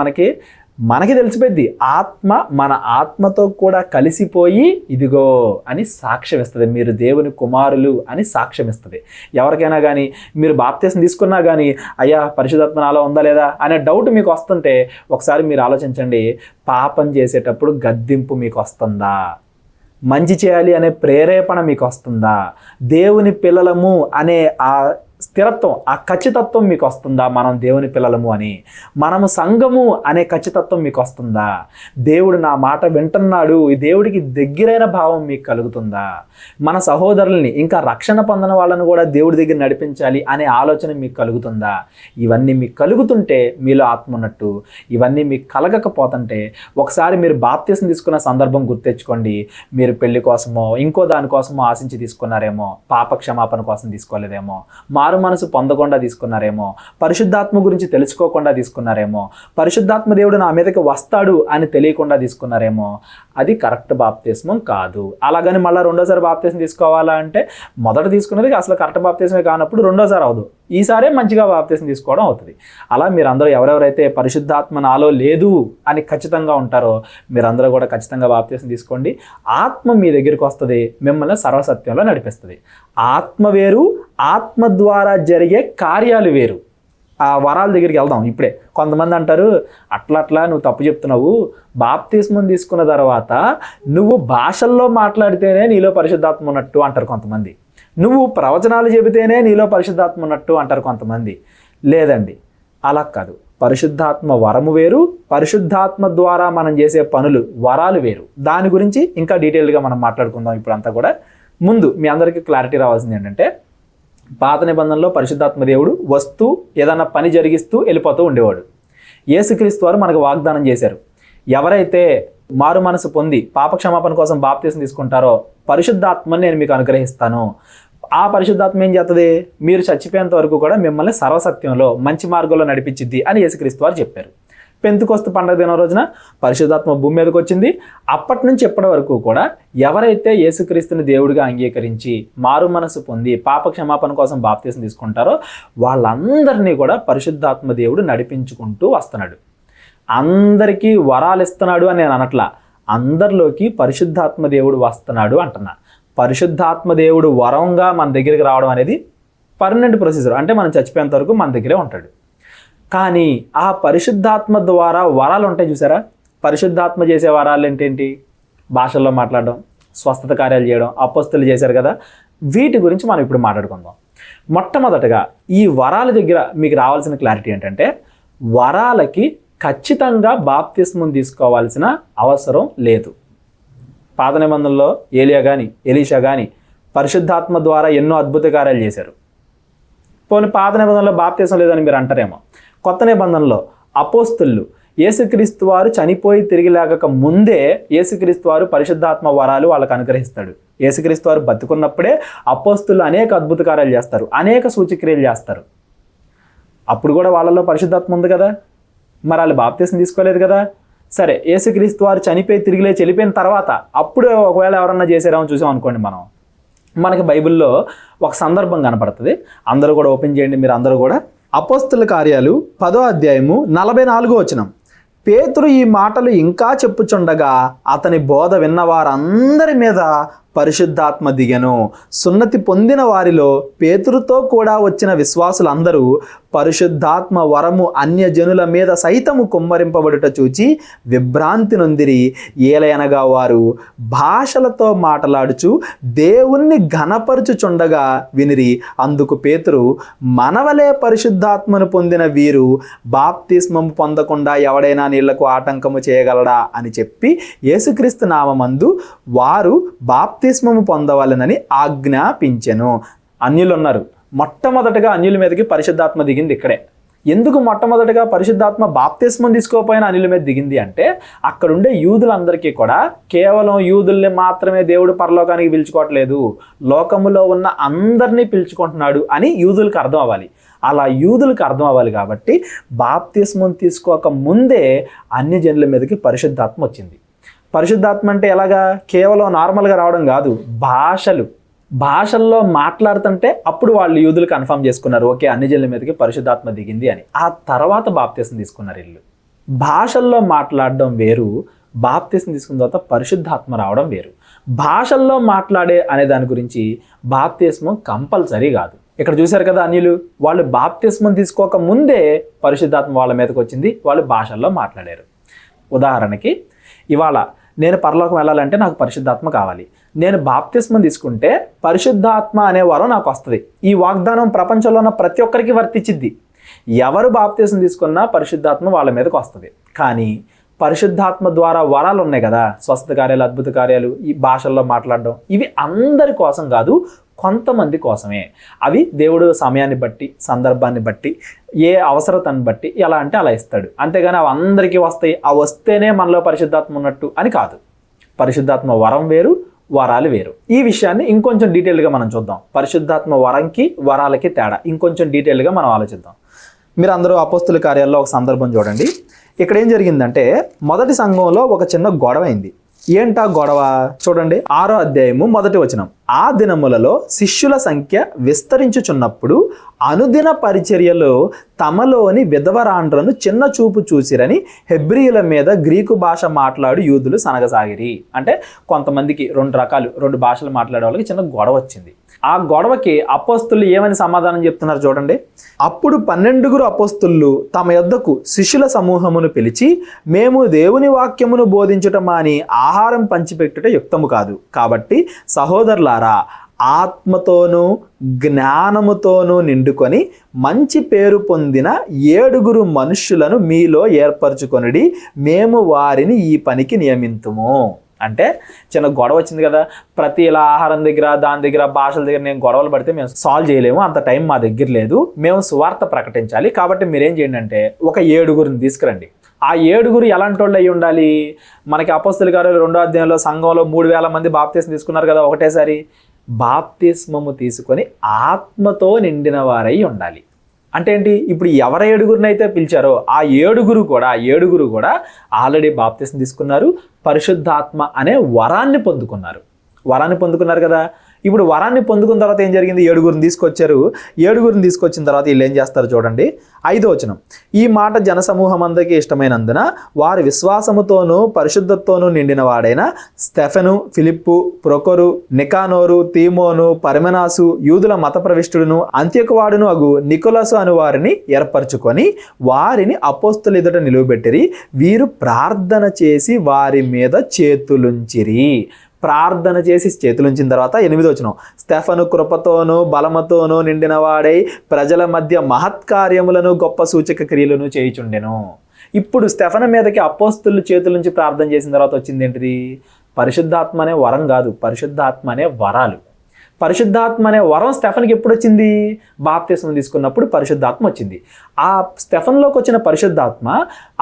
Speaker 1: మనకి తెలిసిపోద్ది. ఆత్మ మన ఆత్మతో కూడా కలిసిపోయి ఇదిగో అని సాక్ష్యం ఇస్తుంది, మీరు దేవుని కుమారులు అని సాక్ష్యం ఇస్తుంది. ఎవరికైనా కానీ మీరు బాప్తిసం తీసుకున్నా కానీ అయ్యా పరిశుద్ధాత్మ నాలో ఉందా లేదా అనే డౌట్ మీకు వస్తుంటే ఒకసారి మీరు ఆలోచించండి, పాపం చేసేటప్పుడు గద్దింపు మీకు వస్తుందా? మంచి చేయాలి అనే ప్రేరేపణ మీకు వస్తుందా? దేవుని పిల్లలము అనే ఆ స్థిరత్వం, ఆ ఖచ్చితత్వం మీకు వస్తుందా? మనం దేవుని పిల్లలము అని, మనము సంఘము అనే ఖచ్చితత్వం మీకు వస్తుందా? దేవుడు నా మాట వింటున్నాడు, ఈ దేవుడికి దగ్గరైన భావం మీకు కలుగుతుందా? మన సహోదరుల్ని ఇంకా రక్షణ పొందిన వాళ్ళను కూడా దేవుడి దగ్గర నడిపించాలి అనే ఆలోచన మీకు కలుగుతుందా? ఇవన్నీ మీకు కలుగుతుంటే మీలో ఆత్మ ఉన్నట్టు. ఇవన్నీ మీకు కలగకపోతుంటే ఒకసారి మీరు బాప్తిసం తీసుకున్న సందర్భం గుర్తెచ్చుకోండి. మీరు పెళ్లి కోసమో ఇంకో దానికోసమో ఆశించి తీసుకున్నారేమో, పాప క్షమాపణ కోసం తీసుకోలేదేమో, మారు మనసు పొందకుండా తీసుకున్నారేమో, పరిశుద్ధాత్మ గురించి తెలుసుకోకుండా తీసుకున్నారేమో, పరిశుద్ధాత్మ దేవుడు నా మీదకి వస్తాడు అని తెలియకుండా తీసుకున్నారేమో. అది కరెక్ట్ బాప్తిస్మం కాదు. అలాగని మళ్ళీ రెండోసారి బాప్తిసం తీసుకోవాలా అంటే మొదట తీసుకున్నది అసలు కరెక్ట్ బాప్తిస్మే కానప్పుడు రెండోసారి అవదు, ఈసారే మంచిగా బాప్తిసం తీసుకోవడం అవుతుంది. అలా మీరందరూ ఎవరెవరైతే పరిశుద్ధాత్మ నాలో లేదు అని ఖచ్చితంగా ఉంటారో మీరందరూ కూడా ఖచ్చితంగా బాప్తిసం తీసుకోండి. ఆత్మ మీ దగ్గరికి వస్తుంది, మిమ్మల్ని సర్వసత్యంలో నడిపిస్తుంది. ఆత్మ వేరు, ఆత్మ ద్వారా జరిగే కార్యాలు వేరు. ఆ వరాల దగ్గరికి వెళ్దాం ఇప్పుడే. కొంతమంది అంటారు అట్లా నువ్వు తప్పు చెప్తున్నావు, బాప్తిస్మం తీసుకున్న తర్వాత నువ్వు భాషల్లో మాట్లాడితేనే నీలో పరిశుద్ధాత్మ ఉన్నట్టు అంటారు కొంతమంది, నువ్వు ప్రవచనాలు చెబితేనే నీలో పరిశుద్ధాత్మ ఉన్నట్టు అంటారు కొంతమంది. లేదండి, అలా కాదు. పరిశుద్ధాత్మ వరము వేరు, పరిశుద్ధాత్మ ద్వారా మనం చేసే పనులు వరాలు వేరు. దాని గురించి ఇంకా డీటెయిల్గా మనం మాట్లాడుకుందాం ఇప్పుడు అంతా కూడా. ముందు మీ అందరికీ క్లారిటీ రావాల్సింది ఏంటంటే, పాత నిబంధనలో పరిశుద్ధాత్మ దేవుడు వస్తూ ఏదన్నా పని జరిగిస్తూ వెళ్ళిపోతూ ఉండేవాడు. యేసుక్రీస్తు వారు మనకు వాగ్దానం చేశారు, ఎవరైతే మారు మనసు పొంది పాపక్షమాపణ కోసం బాప్తీసం తీసుకుంటారో పరిశుద్ధాత్మని నేను మీకు అనుగ్రహిస్తాను. ఆ పరిశుద్ధాత్మ ఏం చేస్తుంది? మీరు చచ్చిపోయేంత వరకు కూడా మిమ్మల్ని సర్వసత్యంలో మంచి మార్గంలో నడిపించిద్ది అని యేసుక్రీస్తు వారు చెప్పారు. పెంతెకొస్తు పండుగ దినం రోజున పరిశుద్ధాత్మ భూమి మీదకి వచ్చింది. అప్పటి నుంచి ఇప్పటి వరకు కూడా ఎవరైతే యేసుక్రీస్తుని దేవుడిగా అంగీకరించి మారు మనసు పొంది పాప క్షమాపణ కోసం బాప్తీసం తీసుకుంటారో వాళ్ళందరినీ కూడా పరిశుద్ధాత్మ దేవుడు నడిపించుకుంటూ వస్తున్నాడు. అందరికీ వరాలు ఇస్తున్నాడు అని నేను అనట్లా, అందరిలోకి పరిశుద్ధాత్మ దేవుడు వస్తున్నాడు అంటున్నా. పరిశుద్ధాత్మ దేవుడు వరంగా మన దగ్గరికి రావడం అనేది పర్మనెంట్ ప్రొసీజర్, అంటే మనం చచ్చిపోయేంత వరకు మన దగ్గరే ఉంటాడు. కానీ ఆ పరిశుద్ధాత్మ ద్వారా వరాలు ఉంటాయి చూసారా? పరిశుద్ధాత్మ చేసే వరాలు ఏంటేంటి? భాషల్లో మాట్లాడడం, స్వస్థత కార్యాలు చేయడం, అపోస్తలు చేశారు కదా. వీటి గురించి మనం ఇప్పుడు మాట్లాడుకుందాం. మొట్టమొదటగా ఈ వరాల దగ్గర మీకు రావాల్సిన క్లారిటీ ఏంటంటే, వరాలకి ఖచ్చితంగా బాప్తిస్మం తీసుకోవాల్సిన అవసరం లేదు. పాత నిబంధనలో ఏలియా కానీ ఎలీషా కానీ పరిశుద్ధాత్మ ద్వారా ఎన్నో అద్భుత కార్యాలు చేశారు. పోనీ పాత నిబంధనలో బాప్తిస్మం లేదని మీరు అంటారేమో. కొత్త నిబంధనలో అపోస్తలు యేసుక్రీస్తు వారు చనిపోయి తిరిగి లేక ముందే యేసుక్రీస్తు వారు పరిశుద్ధాత్మ వరాలు వాళ్ళకు అనుగ్రహిస్తాడు. యేసుక్రీస్తు వారు బతుకున్నప్పుడే అపోస్తలు అనేక అద్భుత కార్యాలు చేస్తారు, అనేక సూచక్రియలు చేస్తారు. అప్పుడు కూడా వాళ్ళలో పరిశుద్ధాత్మ ఉంది కదా, మరి వాళ్ళు బాప్తిస్మం తీసుకోలేదు కదా. సరే, యేసుక్రీస్తు వారు చనిపోయి తిరిగి లేచి వెళ్ళిపోయిన తర్వాత అప్పుడు ఒకవేళ ఎవరన్నా చేశారేమో చూసాం అనుకోండి. మనకి బైబిల్లో ఒక సందర్భం కనపడుతుంది. అందరూ కూడా ఓపెన్ చేయండి. మీరు అందరూ కూడా అపోస్తల కార్యాలు 10వ అధ్యాయము 44వ వచనం. పేతురు ఈ మాటలు ఇంకా చెప్పుచుండగా అతని బోధ విన్న వారందరి మీద పరిశుద్ధాత్మ దిగెను. సున్నతి పొందిన వారిలో పేతురుతో కూడా వచ్చిన విశ్వాసులందరూ పరిశుద్ధాత్మ వరము అన్యజనుల మీద సైతము కుమ్మరింపబడుట చూచి విభ్రాంతి నొందిరి. ఏలయనగా వారు భాషలతో మాట్లాడుచు దేవుణ్ణి ఘనపరచుచుండగా వినిరి. అందుకు పేతురు, మనవలే పరిశుద్ధాత్మను పొందిన వీరు బాప్తిస్మము పొందకుండా ఎవడైనా నీళ్లకు ఆటంకము చేయగలడా అని చెప్పి యేసుక్రీస్తు నామమందు వారు బాప్తిస్మము పొందవాలనని ఆజ్ఞాపించెను. అన్యులు ఉన్నారు. మొట్టమొదటగా అన్యుల మీదకి పరిశుద్ధాత్మ దిగింది ఇక్కడే. ఎందుకు మొట్టమొదటగా పరిశుద్ధాత్మ బాప్తిస్మం తీసుకోపోయిన అన్యుల మీద దిగింది అంటే, అక్కడుండే యూదులందరికీ కూడా కేవలం యూదుల్ని మాత్రమే దేవుడు పరలోకానికి పిలుచుకోవట్లేదు, లోకములో ఉన్న అందరినీ పిలుచుకుంటున్నాడు అని యూదులకు అర్థం అవ్వాలి. అలా యూదులకు అర్థం అవ్వాలి కాబట్టి బాప్తిస్మం తీసుకోక ముందే అన్య జనుల మీదకి పరిశుద్ధాత్మ వచ్చింది. పరిశుద్ధాత్మ అంటే ఎలాగా? కేవలం నార్మల్గా రావడం కాదు, భాషల్లో మాట్లాడుతుంటే అప్పుడు వాళ్ళు యూదులు కన్ఫర్మ్ చేసుకున్నారు, ఓకే అన్ని జనుల మీదకి పరిశుద్ధాత్మ దిగింది అని. ఆ తర్వాత బాప్తిస్మం తీసుకున్నారు వీళ్ళు. భాషల్లో మాట్లాడడం వేరు, బాప్తిస్మం తీసుకున్న తర్వాత పరిశుద్ధాత్మ రావడం వేరు. భాషల్లో మాట్లాడే అనే దాని గురించి బాప్తిస్మం కంపల్సరీ కాదు. ఇక్కడ చూశారు కదా, అన్యులు వాళ్ళు బాప్తిస్మం తీసుకోక ముందే పరిశుద్ధాత్మ వాళ్ళ మీదకి వచ్చింది, వాళ్ళు భాషల్లో మాట్లాడారు. ఉదాహరణకి, ఇవాళ నేను పరలోకం వెళ్ళాలంటే నాకు పరిశుద్ధాత్మ కావాలి. నేను బాప్తిస్మం తీసుకుంటే పరిశుద్ధాత్మ అనే వరం నాకు వస్తుంది. ఈ వాగ్దానం ప్రపంచంలో ఉన్న ప్రతి ఒక్కరికి వర్తించిద్ది. ఎవరు బాప్తిస్మం తీసుకున్నా పరిశుద్ధాత్మ వాళ్ళ మీదకి వస్తుంది. కానీ పరిశుద్ధాత్మ ద్వారా వరాలు ఉన్నాయి కదా, స్వస్థత కార్యాలు, అద్భుత కార్యాలు, ఈ భాషల్లో మాట్లాడడం, ఇవి అందరి కోసం కాదు, కొంతమంది కోసమే. అవి దేవుడు సమయాన్ని బట్టి, సందర్భాన్ని బట్టి, ఏ అవసరతను బట్టి ఎలా అంటే అలా ఇస్తాడు. అంతేగాని అవి అందరికీ వస్తాయి, అవి వస్తేనే మనలో పరిశుద్ధాత్మ ఉన్నట్టు అని కాదు. పరిశుద్ధాత్మ వరం వేరు, వరాలు వేరు. ఈ విషయాన్ని ఇంకొంచెం డీటెయిల్గా మనం చూద్దాం. పరిశుద్ధాత్మ వరంకి వరాలకి తేడా ఇంకొంచెం డీటెయిల్గా మనం ఆలోచిద్దాం. మీరు అందరూ అపోస్తుల కార్యాల్లో ఒక సందర్భం చూడండి. ఇక్కడ ఏం జరిగిందంటే, మొదటి సంఘంలో ఒక చిన్న గొడవ అయింది. ఏంటా గొడవ చూడండి. 6వ అధ్యాయము 1వ వచనం. ఆ దినములలో శిష్యుల సంఖ్య విస్తరించుచున్నప్పుడు అనుదిన పరిచర్యలో తమలోని విధవరాండ్రను చిన్న చూపు చూసిరని హెబ్రీయుల మీద గ్రీకు భాష మాట్లాడు యూదులు సనగసాగిరి. అంటే కొంతమందికి రెండు భాషలు మాట్లాడే వాళ్ళకి చిన్న గొడవ వచ్చింది. ఆ గొడవకి అపోస్తలు ఏమని సమాధానం చెప్తున్నారు చూడండి. అప్పుడు 12 అపోస్తలు తమ యొద్దకు శిష్యుల సమూహమును పిలిచి, మేము దేవుని వాక్యమును బోధించుట మాని ఆహారం పంచిపెట్టుట యుక్తము కాదు. కాబట్టి సహోదరులారా, ఆత్మతోనూ జ్ఞానముతోనూ నిండుకొని మంచి పేరు పొందిన 7 మనుష్యులను మీలో ఏర్పరచుకొనుడి, మేము వారిని ఈ పనికి నియమింతుము అంటే చిన్న గొడవ వచ్చింది కదా, ప్రతి ఇలా ఆహారం దగ్గర దాని దగ్గర భాషల దగ్గర నేను గొడవలు పడితే మేము సాల్వ్ చేయలేము, అంత టైం మా దగ్గర లేదు, మేము సువార్త ప్రకటించాలి, కాబట్టి మీరేం చేయండి అంటే ఒక 7 తీసుకురండి. ఆ 7 ఎలాంటి వాళ్ళు అయి ఉండాలి? మనకి అపోస్తలుల కార్యాలు 2వ అధ్యాయంలో సంఘంలో 3000 మంది బాప్తిస్మం తీసుకున్నారు కదా ఒకటేసారి. బాప్తిస్మము తీసుకొని ఆత్మతో నిండిన వారై ఉండాలి. అంటే ఏంటి? ఇప్పుడు ఎవరు 7 పిలిచారో ఆ 7 కూడా ఆల్రెడీ బాప్తిస్మం తీసుకున్నారు, పరిశుద్ధాత్మ అనే వరాన్ని పొందుకున్నారు కదా. ఇప్పుడు వరాన్ని పొందుకున్న తర్వాత ఏం జరిగింది? 7 తీసుకొచ్చారు. 7 తీసుకొచ్చిన తర్వాత వీళ్ళు ఏం చేస్తారు చూడండి. 5వ వచనం, ఈ మాట జనసమూహం అందరికీ ఇష్టమైనందున వారి విశ్వాసముతోనూ పరిశుద్ధతతోనూ నిండిన వాడైన స్తెఫెను, ఫిలిప్పు, ప్రొకొరు, నికానోరు, తీమోను, పర్మెనాసు, యూదుల మత ప్రవిష్టుడును అంత్యకువాడును అగు నికోలసు అను వారిని ఏర్పరచుకొని వారిని అపోస్తలుల ఎదుట నిలువబెట్టిరి. వీరు ప్రార్థన చేసి వారి మీద చేతులుంచిరి. ప్రార్థన చేసి చేతులుంచిన తర్వాత 8వ వచనం, స్తెఫను కృపతోనూ బలముతోనూ నిండిన వాడై ప్రజల మధ్య మహత్కార్యములను గొప్ప సూచక క్రియలను చేయుచుండెను. ఇప్పుడు స్తెఫను మీదకి అపోస్తలుల చేతుల నుంచి ప్రార్థన చేసిన తర్వాత వచ్చింది ఏంటిది? పరిశుద్ధాత్మ అనే వరం కాదు, పరిశుద్ధాత్మ అనే వరాలు. పరిశుద్ధాత్మ అనే వరం స్తెఫన్కి ఎప్పుడు వచ్చింది? బాప్తిస్మం తీసుకున్నప్పుడు పరిశుద్ధాత్మ వచ్చింది. ఆ స్తెఫన్లోకి వచ్చిన పరిశుద్ధాత్మ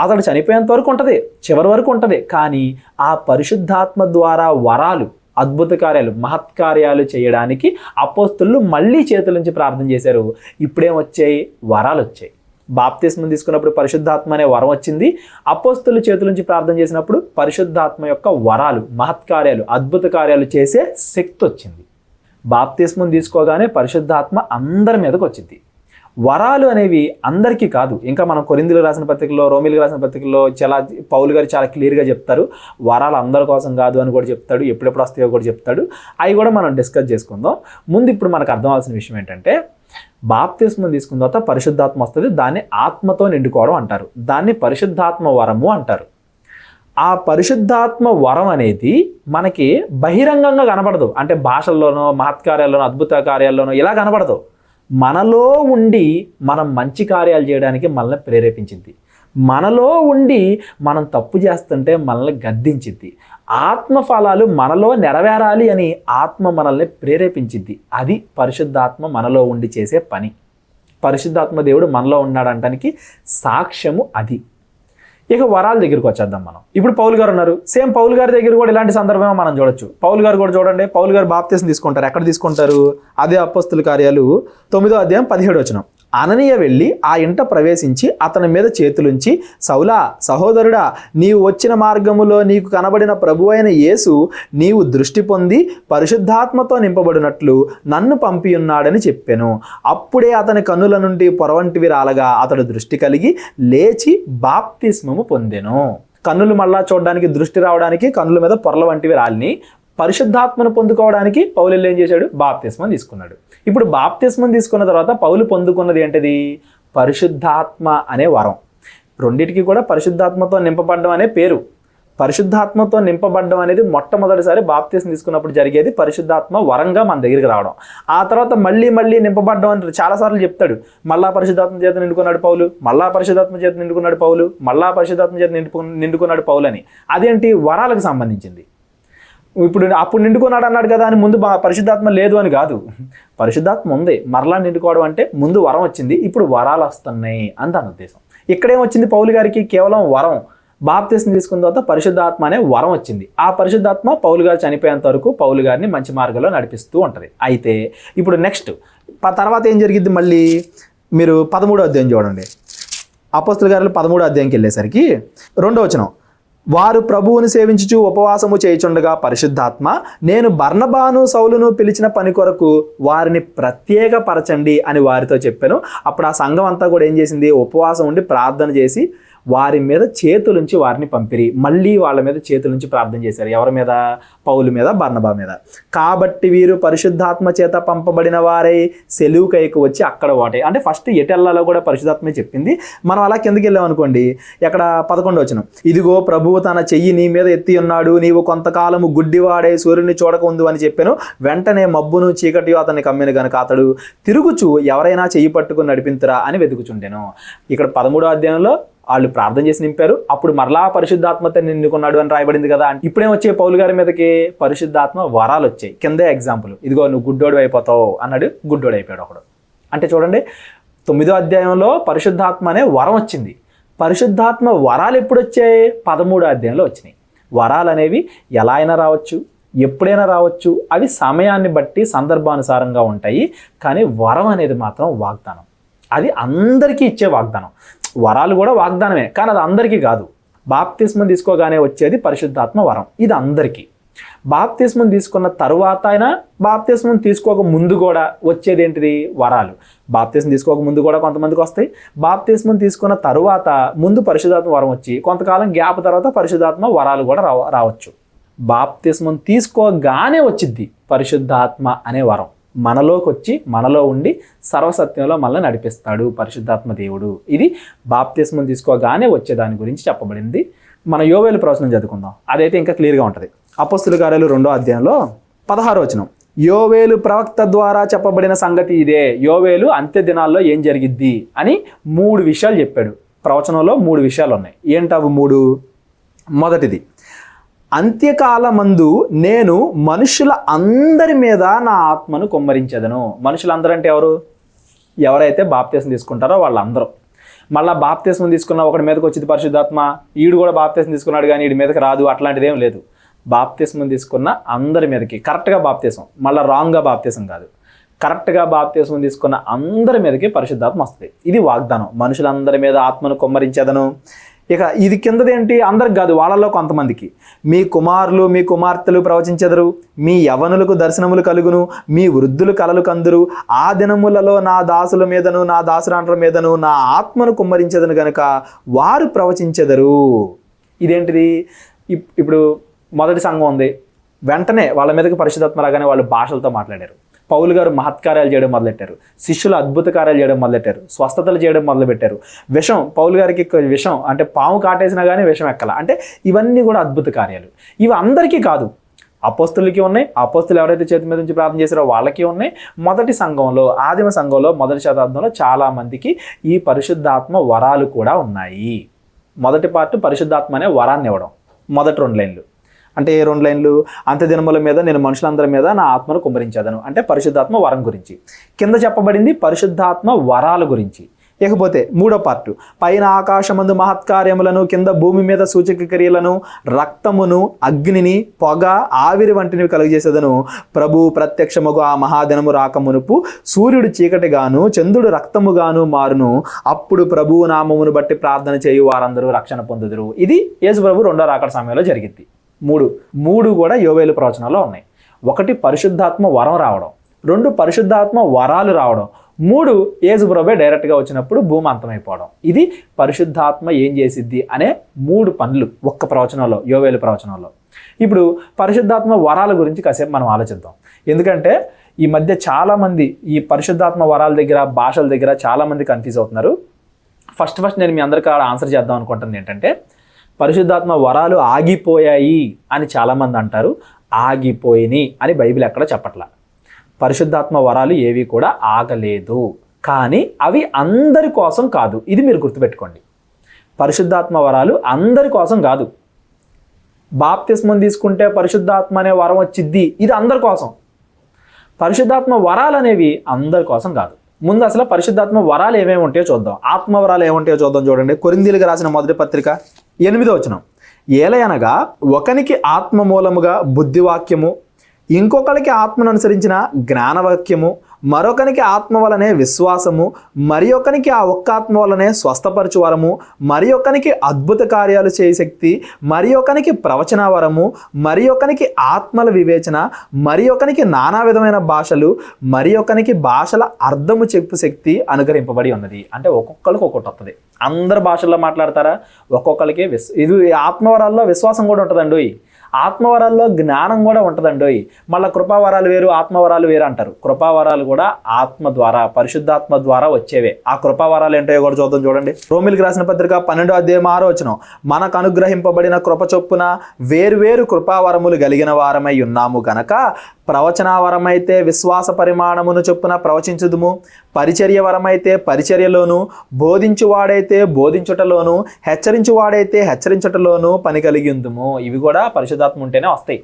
Speaker 1: అతడు చనిపోయేంత వరకు ఉంటుంది, చివరి వరకు ఉంటుంది. కానీ ఆ పరిశుద్ధాత్మ ద్వారా వరాలు, అద్భుత కార్యాలు, మహత్కార్యాలు చేయడానికి అపోస్తలులు మళ్ళీ చేతుల నుంచి ప్రార్థన చేశారు. ఇప్పుడేం వచ్చాయి? వరాలు వచ్చాయి. బాప్తిస్మం తీసుకున్నప్పుడు పరిశుద్ధాత్మ అనే వరం వచ్చింది. అపోస్తలుల చేతుల నుంచి ప్రార్థన చేసినప్పుడు పరిశుద్ధాత్మ యొక్క వరాలు, మహత్కార్యాలు, అద్భుత కార్యాలు చేసే శక్తి వచ్చింది. బాప్తిస్మం తీసుకోగానే పరిశుద్ధాత్మ అందరి మీదకి వచ్చింది. వరాలు అనేవి అందరికీ కాదు. ఇంకా మనం కొరింథీయులకు రాసిన పత్రికలో, రోమీయులకు రాసిన పత్రికలో పౌలు గారు చాలా క్లియర్గా చెప్తారు. వరాలు అందరి కోసం కాదు అని కూడా చెప్తాడు, ఎప్పుడెప్పుడు వస్తాయో కూడా చెప్తాడు. అవి కూడా మనం డిస్కస్ చేసుకుందాం. ముందు ఇప్పుడు మనకు అర్థం అవ్వాల్సిన విషయం ఏంటంటే, బాప్తిస్మం తీసుకున్న తర్వాత పరిశుద్ధాత్మ వస్తుంది. దాన్ని ఆత్మతో నిండుకోవడం అంటారు. దాన్ని పరిశుద్ధాత్మ వరము అంటారు. ఆ పరిశుద్ధాత్మ వరం అనేది మనకి బహిరంగంగా కనబడదు. అంటే భాషల్లోనో, మహత్కార్యాల్లోనో, అద్భుత కార్యాల్లోనో ఇలా కనబడదు. మనలో ఉండి మనం మంచి కార్యాలు చేయడానికి మనల్ని ప్రేరేపించింది. మనలో ఉండి మనం తప్పు చేస్తుంటే మనల్ని గద్దించింది. ఆత్మ ఫలాలు మనలో నెరవేరాలి అని ఆత్మ మనల్ని ప్రేరేపించింది. అది పరిశుద్ధాత్మ మనలో ఉండి చేసే పని. పరిశుద్ధాత్మ దేవుడు మనలో ఉన్నాడంటానికి సాక్ష్యము అది. ఇక వరాల దగ్గరికి వచ్చేద్దాం మనం. ఇప్పుడు పౌలు గారు ఉన్నారు. సేమ్ పౌలు గారి దగ్గర కూడా ఇలాంటి సందర్భమే మనం చూడొచ్చు. పౌలు గారు కూడా చూడండి, పౌలు గారు బాప్తిస్మం తీసుకుంటారు. ఎక్కడ తీసుకుంటారు? అదే అపోస్తలుల కార్యాలు 9వ అధ్యాయం 17వ వచనం. అననీయ వెళ్ళి ఆ ఇంట ప్రవేశించి అతని మీద చేతులుంచి, సౌలా సహోదరుడా, నీవు వచ్చిన మార్గములో నీకు కనబడిన ప్రభువైన యేసు నీవు దృష్టి పొంది పరిశుద్ధాత్మతో నింపబడినట్లు నన్ను పంపియున్నాడని చెప్పెను. అప్పుడే అతని కన్నుల నుండి పొరవంటివి రాలగా అతడు దృష్టి కలిగి లేచి బాప్తిస్మము పొందెను. కన్నులు మళ్ళా చూడడానికి, దృష్టి రావడానికి కన్నుల మీద పొరల వంటివి రాలిని. పరిశుద్ధాత్మను పొందుకోవడానికి పౌలు ఏం చేశాడు? బాప్తిస్మం తీసుకున్నాడు. ఇప్పుడు బాప్తిస్మం తీసుకున్న తర్వాత పౌలు పొందుకున్నది ఏంటిది? పరిశుద్ధాత్మ అనే వరం. రెండిటికి కూడా పరిశుద్ధాత్మతో నింపబడ్డం అనే పేరు. పరిశుద్ధాత్మతో నింపబడ్డం అనేది మొట్టమొదటిసారి బాప్తిస్మం తీసుకున్నప్పుడు జరిగేది. పరిశుద్ధాత్మ వరంగా మన దగ్గరికి రావడం. ఆ తర్వాత మళ్ళీ నింపబడ్డం అని చాలాసార్లు చెప్తాడు. మళ్ళా పరిశుద్ధాత్మ చేత నిండుకున్నాడు పౌలు, మళ్ళా పరిశుద్ధాత్మ చేత నిండుకున్నాడు పౌలు, మళ్ళా పరిశుద్ధాత్మ చేత నిండుకున్నాడు పౌలు అని. అదేంటి? వరాలకు సంబంధించింది. ఇప్పుడు అప్పుడు నిండుకున్నాడు అన్నాడు కదా అని ముందు పరిశుద్ధాత్మ లేదు అని కాదు. పరిశుద్ధాత్మ ఉంది. మరలా నిండుకోవడం అంటే ముందు వరం వచ్చింది, ఇప్పుడు వరాలు వస్తున్నాయి అని దాని ఉద్దేశం. ఇక్కడేమొచ్చింది పౌలు గారికి? కేవలం వరం. బాప్తిస్మం తీసుకున్న తర్వాత పరిశుద్ధాత్మ అనే వరం వచ్చింది. ఆ పరిశుద్ధాత్మ పౌలు గారు చనిపోయేంత వరకు పౌలు గారిని మంచి మార్గంలో నడిపిస్తూ ఉంటుంది. అయితే ఇప్పుడు నెక్స్ట్ తర్వాత ఏం జరిగింది? మళ్ళీ మీరు 13వ అధ్యాయం చూడండి. అపోస్తలుల కార్యాలు 13వ అధ్యాయంకి వెళ్ళేసరికి 2వ వచనం, వారు ప్రభువుని సేవించుచు ఉపవాసము చేయుచుండగా పరిశుద్ధాత్మ, నేను బర్నబాను సౌలును పిలిచిన పని కొరకు వారిని ప్రత్యేకపరచండి అని వారితో చెప్పాను. అప్పుడు ఆ సంఘం అంతా కూడా ఏం చేసింది? ఉపవాసం ఉండి ప్రార్థన చేసి వారి మీద చేతులుంచి వారిని పంపిరి. మళ్ళీ వాళ్ళ మీద చేతులుంచి ప్రార్థన చేశారు. ఎవరి మీద? పౌలు మీద, బర్నబా మీద. కాబట్టి వీరు పరిశుద్ధాత్మ చేత పంపబడిన వారై సెలూకైకు వచ్చి అక్కడ వాటే. అంటే ఫస్ట్ ఎటెల్లాలో కూడా పరిశుద్ధాత్మే చెప్పింది. మనం అలా కిందకి వెళ్ళాం అనుకోండి, ఎక్కడ 11వ వచనం, ఇదిగో ప్రభువు తన చెయ్యి నీ మీద ఎత్తి ఉన్నాడు, నీవు కొంతకాలము గుడ్డివాడై సూర్యుని చూడకుందు అని చెప్పాను. వెంటనే మబ్బును చీకటి అతన్ని కమ్మిన గనుక అతడు తిరుగుచు ఎవరైనా చెయ్యి పట్టుకుని నడిపింతురా అని వెతుకుచుండెను. ఇక్కడ 13వ అధ్యాయంలో వాళ్ళు ప్రార్థన చేసి నింపారు, అప్పుడు మరలా పరిశుద్ధాత్మతో నిండుకున్నాడు అని రాయబడింది కదా. ఇప్పుడేమొచ్చాయి పౌలు గారి మీదకి? పరిశుద్ధాత్మ వరాలు వచ్చాయి. కిందే ఎగ్జాంపుల్, ఇదిగో నువ్వు గుడ్డోడు అయిపోతావు అన్నాడు, గుడ్డోడు అయిపోయాడు ఒకడు. అంటే చూడండి, 9వ అధ్యాయంలో పరిశుద్ధాత్మ అనే వరం వచ్చింది. పరిశుద్ధాత్మ వరాలు ఎప్పుడు వచ్చాయి? 13వ అధ్యాయంలో వచ్చినాయి. వరాలు అనేవి ఎలా అయినా రావచ్చు, ఎప్పుడైనా రావచ్చు, అవి సమయాన్ని బట్టి సందర్భానుసారంగా ఉంటాయి. కానీ వరం అనేది మాత్రం వాగ్దానం, అది అందరికీ ఇచ్చే వాగ్దానం. వరాలు కూడా వాగ్దానమే, కానీ అది అందరికీ కాదు. బాప్తిస్మం తీసుకోగానే వచ్చేది పరిశుద్ధాత్మ వరం, ఇది అందరికీ. బాప్తిస్మం తీసుకున్న తరువాత అయినా, బాప్తిస్మం తీసుకోక ముందు కూడా వచ్చేది ఏంటిది? వరాలు. బాప్తిస్మం తీసుకోక ముందు కూడా కొంతమందికి వస్తాయి, బాప్తిస్మం తీసుకున్న తరువాత ముందు పరిశుద్ధాత్మ వరం వచ్చి కొంతకాలం గ్యాప్ తర్వాత పరిశుద్ధాత్మ వరాలు కూడా రావచ్చు. బాప్తిస్మం తీసుకోగానే వచ్చింది పరిశుద్ధాత్మ అనే వరం. మనలోకి వచ్చి మనలో ఉండి సర్వసత్యంలో మనల్ని నడిపిస్తాడు పరిశుద్ధాత్మ దేవుడు. ఇది బాప్తిస్మం తీసుకోగానే వచ్చే దాని గురించి చెప్పబడింది. మన యోవేలు ప్రవచనం చదువుకుందాం, అదైతే ఇంకా క్లియర్గా ఉంటుంది. అపోస్తుల కార్యాలు 2వ అధ్యాయంలో 16వ వచనం, యోవేలు ప్రవక్త ద్వారా చెప్పబడిన సంగతి ఇదే. యోవేలు అంత్య దినాల్లో ఏం జరిగిద్ది అని 3 విషయాలు చెప్పాడు. ప్రవచనంలో 3 విషయాలు ఉన్నాయి. ఏంటవి 3? మొదటిది, అంత్యకాలమందు నేను మనుషుల అందరి మీద నా ఆత్మను కుమ్మరించెదను. మనుషులందరూ అంటే ఎవరు? ఎవరైతే బాప్తిస్మం తీసుకుంటారో వాళ్ళందరూ. మళ్ళీ బాప్తిస్మం తీసుకున్న ఒకటి మీదకి వచ్చింది పరిశుద్ధాత్మ, ఈడు కూడా బాప్తిస్మం తీసుకున్నాడు కానీ వీడి మీదకి రాదు, అట్లాంటిది ఏం లేదు. బాప్తిస్మం తీసుకున్న అందరి మీదకి కరెక్ట్గా బాప్తిస్మం, మళ్ళీ రాంగ్గా బాప్తిస్మం కాదు, కరెక్ట్గా బాప్తిస్మం తీసుకున్న అందరి మీదకి పరిశుద్ధాత్మ వస్తుంది. ఇది వాగ్దానం, మనుషులందరి మీద ఆత్మను కుమ్మరించేదను. ఇక ఇది కిందదేంటి? అందరికి కాదు, వాళ్ళలో కొంతమందికి. మీ కుమారులు మీ కుమార్తెలు ప్రవచించెదరు, మీ యవనులకు దర్శనములు కలుగును, మీ వృద్ధులు కలలు కందురు. ఆ దినములలో నా దాసుల మీదను నా దాసురాండ్ర మీదను నా ఆత్మను కుమ్మరించెదను గనుక వారు ప్రవచించెదరు. ఇదేంటిది? ఇప్పుడు మొదటి సంఘం ఉంది, వెంటనే వాళ్ళ మీదకి పరిశుద్ధాత్మ రాగానే వాళ్ళు భాషలతో మాట్లాడారు. పౌలు గారు మహత్కార్యాలు చేయడం మొదలెట్టారు, శిష్యులు అద్భుత కార్యాలు చేయడం మొదలెట్టారు, స్వస్థతలు చేయడం మొదలుపెట్టారు. విషం, పౌలు గారికి విషం అంటే పాము కాటేసినా కానీ విషం ఎక్కల. అంటే ఇవన్నీ కూడా అద్భుత కార్యాలు. ఇవి అందరికీ కాదు, అపోస్తులకి ఉన్నాయి, అపోస్తులు ఎవరైతే చేతి మీద నుంచి ప్రార్థన చేశారో వాళ్ళకి ఉన్నాయి. మొదటి సంఘంలో, ఆదిమ సంఘంలో, మొదటి శతాబ్దంలో చాలామందికి ఈ పరిశుద్ధాత్మ వరాలు కూడా ఉన్నాయి. మొదటి పార్ట్ పరిశుద్ధాత్మ అనే వరాన్ని ఇవ్వడం, మొదటి 2 లైన్లు. అంటే ఏ 2 లైన్లు? అంత్య దినముల మీద నేను మనుషులందరి మీద నా ఆత్మను కుమ్మరించేదను, అంటే పరిశుద్ధాత్మ వరం గురించి. కింద చెప్పబడింది పరిశుద్ధాత్మ వరాల గురించి. ఇకపోతే 3వ పార్టు, పైన ఆకాశమందు మహత్కార్యములను, కింద భూమి మీద సూచక క్రియలను, రక్తమును, అగ్నిని, పొగ, ఆవిరి వంటివి కలుగజేసేదను. ప్రభు ప్రత్యక్షముగా ఆ మహాదినము రాకమునుపు సూర్యుడు చీకటిగాను చంద్రుడు రక్తముగాను మారును. అప్పుడు ప్రభువు నామమును బట్టి ప్రార్థన చేయు వారందరూ రక్షణ పొందుదురు. ఇది యేసు ప్రభు 2వ రాకడ సమయంలో జరిగింది. 3 కూడా యోవేలు ప్రవచనాల్లో ఉన్నాయి. 1 పరిశుద్ధాత్మ వరం రావడం, 2 పరిశుద్ధాత్మ వరాలు రావడం, 3 యేసు ప్రభువే డైరెక్ట్గా వచ్చినప్పుడు భూమి అంతమైపోవడం. ఇది పరిశుద్ధాత్మ ఏం చేసిద్ది అనే 3 పనులు ఒక్క ప్రవచనంలో, యోవేలు ప్రవచనంలో. ఇప్పుడు పరిశుద్ధాత్మ వరాల గురించి కాసేపు మనం ఆలోచిద్దాం. ఎందుకంటే ఈ మధ్య చాలామంది ఈ పరిశుద్ధాత్మ వరాల దగ్గర, భాషల దగ్గర చాలామంది కన్ఫ్యూజ్ అవుతున్నారు. ఫస్ట్ నేను మీ అందరికీ ఆన్సర్ చేద్దాం అనుకుంటుంది ఏంటంటే, పరిశుద్ధాత్మ వరాలు ఆగిపోయాయి అని చాలామంది అంటారు. ఆగిపోయినాయి అని బైబిల్ ఎక్కడ చెప్పట్లా. పరిశుద్ధాత్మ వరాలు ఏవి కూడా ఆగలేదు, కానీ అవి అందరి కోసం కాదు. ఇది మీరు గుర్తుపెట్టుకోండి. పరిశుద్ధాత్మ వరాలు అందరి కోసం కాదు. బాప్తిస్మం తీసుకుంటే పరిశుద్ధాత్మ అనే వరం వచ్చిద్ది, ఇది అందరి కోసం. పరిశుద్ధాత్మ వరాలు అనేవి అందరి కోసం కాదు. ముందు అసలు పరిశుద్ధాత్మ వరాలు ఏమేమి ఉంటాయో చూద్దాం. ఆత్మవరాలు ఏముంటాయో చూద్దాం. చూడండి, కొరింథీయులకు రాసిన మొదటి పత్రిక 8వ వచనం, ఏలయనగా ఒకనికి ఆత్మ మూలముగా బుద్ధివాక్యము, ఇంకొకరికి ఆత్మను అనుసరించిన జ్ఞానవాక్యము, మరొకనికి ఆత్మ వలనే విశ్వాసము, మరి ఒకనికి ఆ ఒక్క ఆత్మ వలనే స్వస్థపరచు వరము, మరి ఒకనికి అద్భుత కార్యాలు చేయ శక్తి, మరి ఒకనికి ప్రవచన వరము, మరి ఒకనికి ఆత్మల వివేచన, మరి ఒకనికి నానా విధమైన భాషలు, మరి ఒకనికి భాషల అర్థము చెప్పు శక్తి అనుగ్రహింపబడి ఉన్నది. అంటే ఒక్కొక్కరికి ఒక్కొక్కటి వస్తుంది. అందరు భాషల్లో మాట్లాడతారా? ఒక్కొక్కరికి ఇది ఆత్మవరాల్లో విశ్వాసం కూడా ఉంటుందండి. ఆత్మవరాల్లో జ్ఞానం కూడా ఉంటుందండి. మళ్ళీ కృపావరాలు వేరు, ఆత్మవరాలు వేరు అంటారు. కృపావరాలు కూడా ఆత్మ ద్వారా, పరిశుద్ధాత్మ ద్వారా వచ్చేవే. ఆ కృపావరాలు ఏంటో కూడా చూద్దాం. చూడండి, రోమిలికి రాసిన పత్రిక 12వ అధ్యాయం 6వ వచనం, మనకు అనుగ్రహింపబడిన కృప చొప్పున వేరువేరు కృపావరములు కలిగిన వారమై ఉన్నాము గనక ప్రవచన వరమైతే విశ్వాస పరిమాణమును చొప్పున ప్రవచించుదుము, పరిచర్య వరమైతే పరిచర్యలోను, బోధించువాడైతే బోధించుటలోను, హెచ్చరించువాడైతే హెచ్చరించుటలోను పని కలిగి ఉందుము. ఇవి కూడా పరిశుద్ధాత్మ ఉంటేనే వస్తాయి.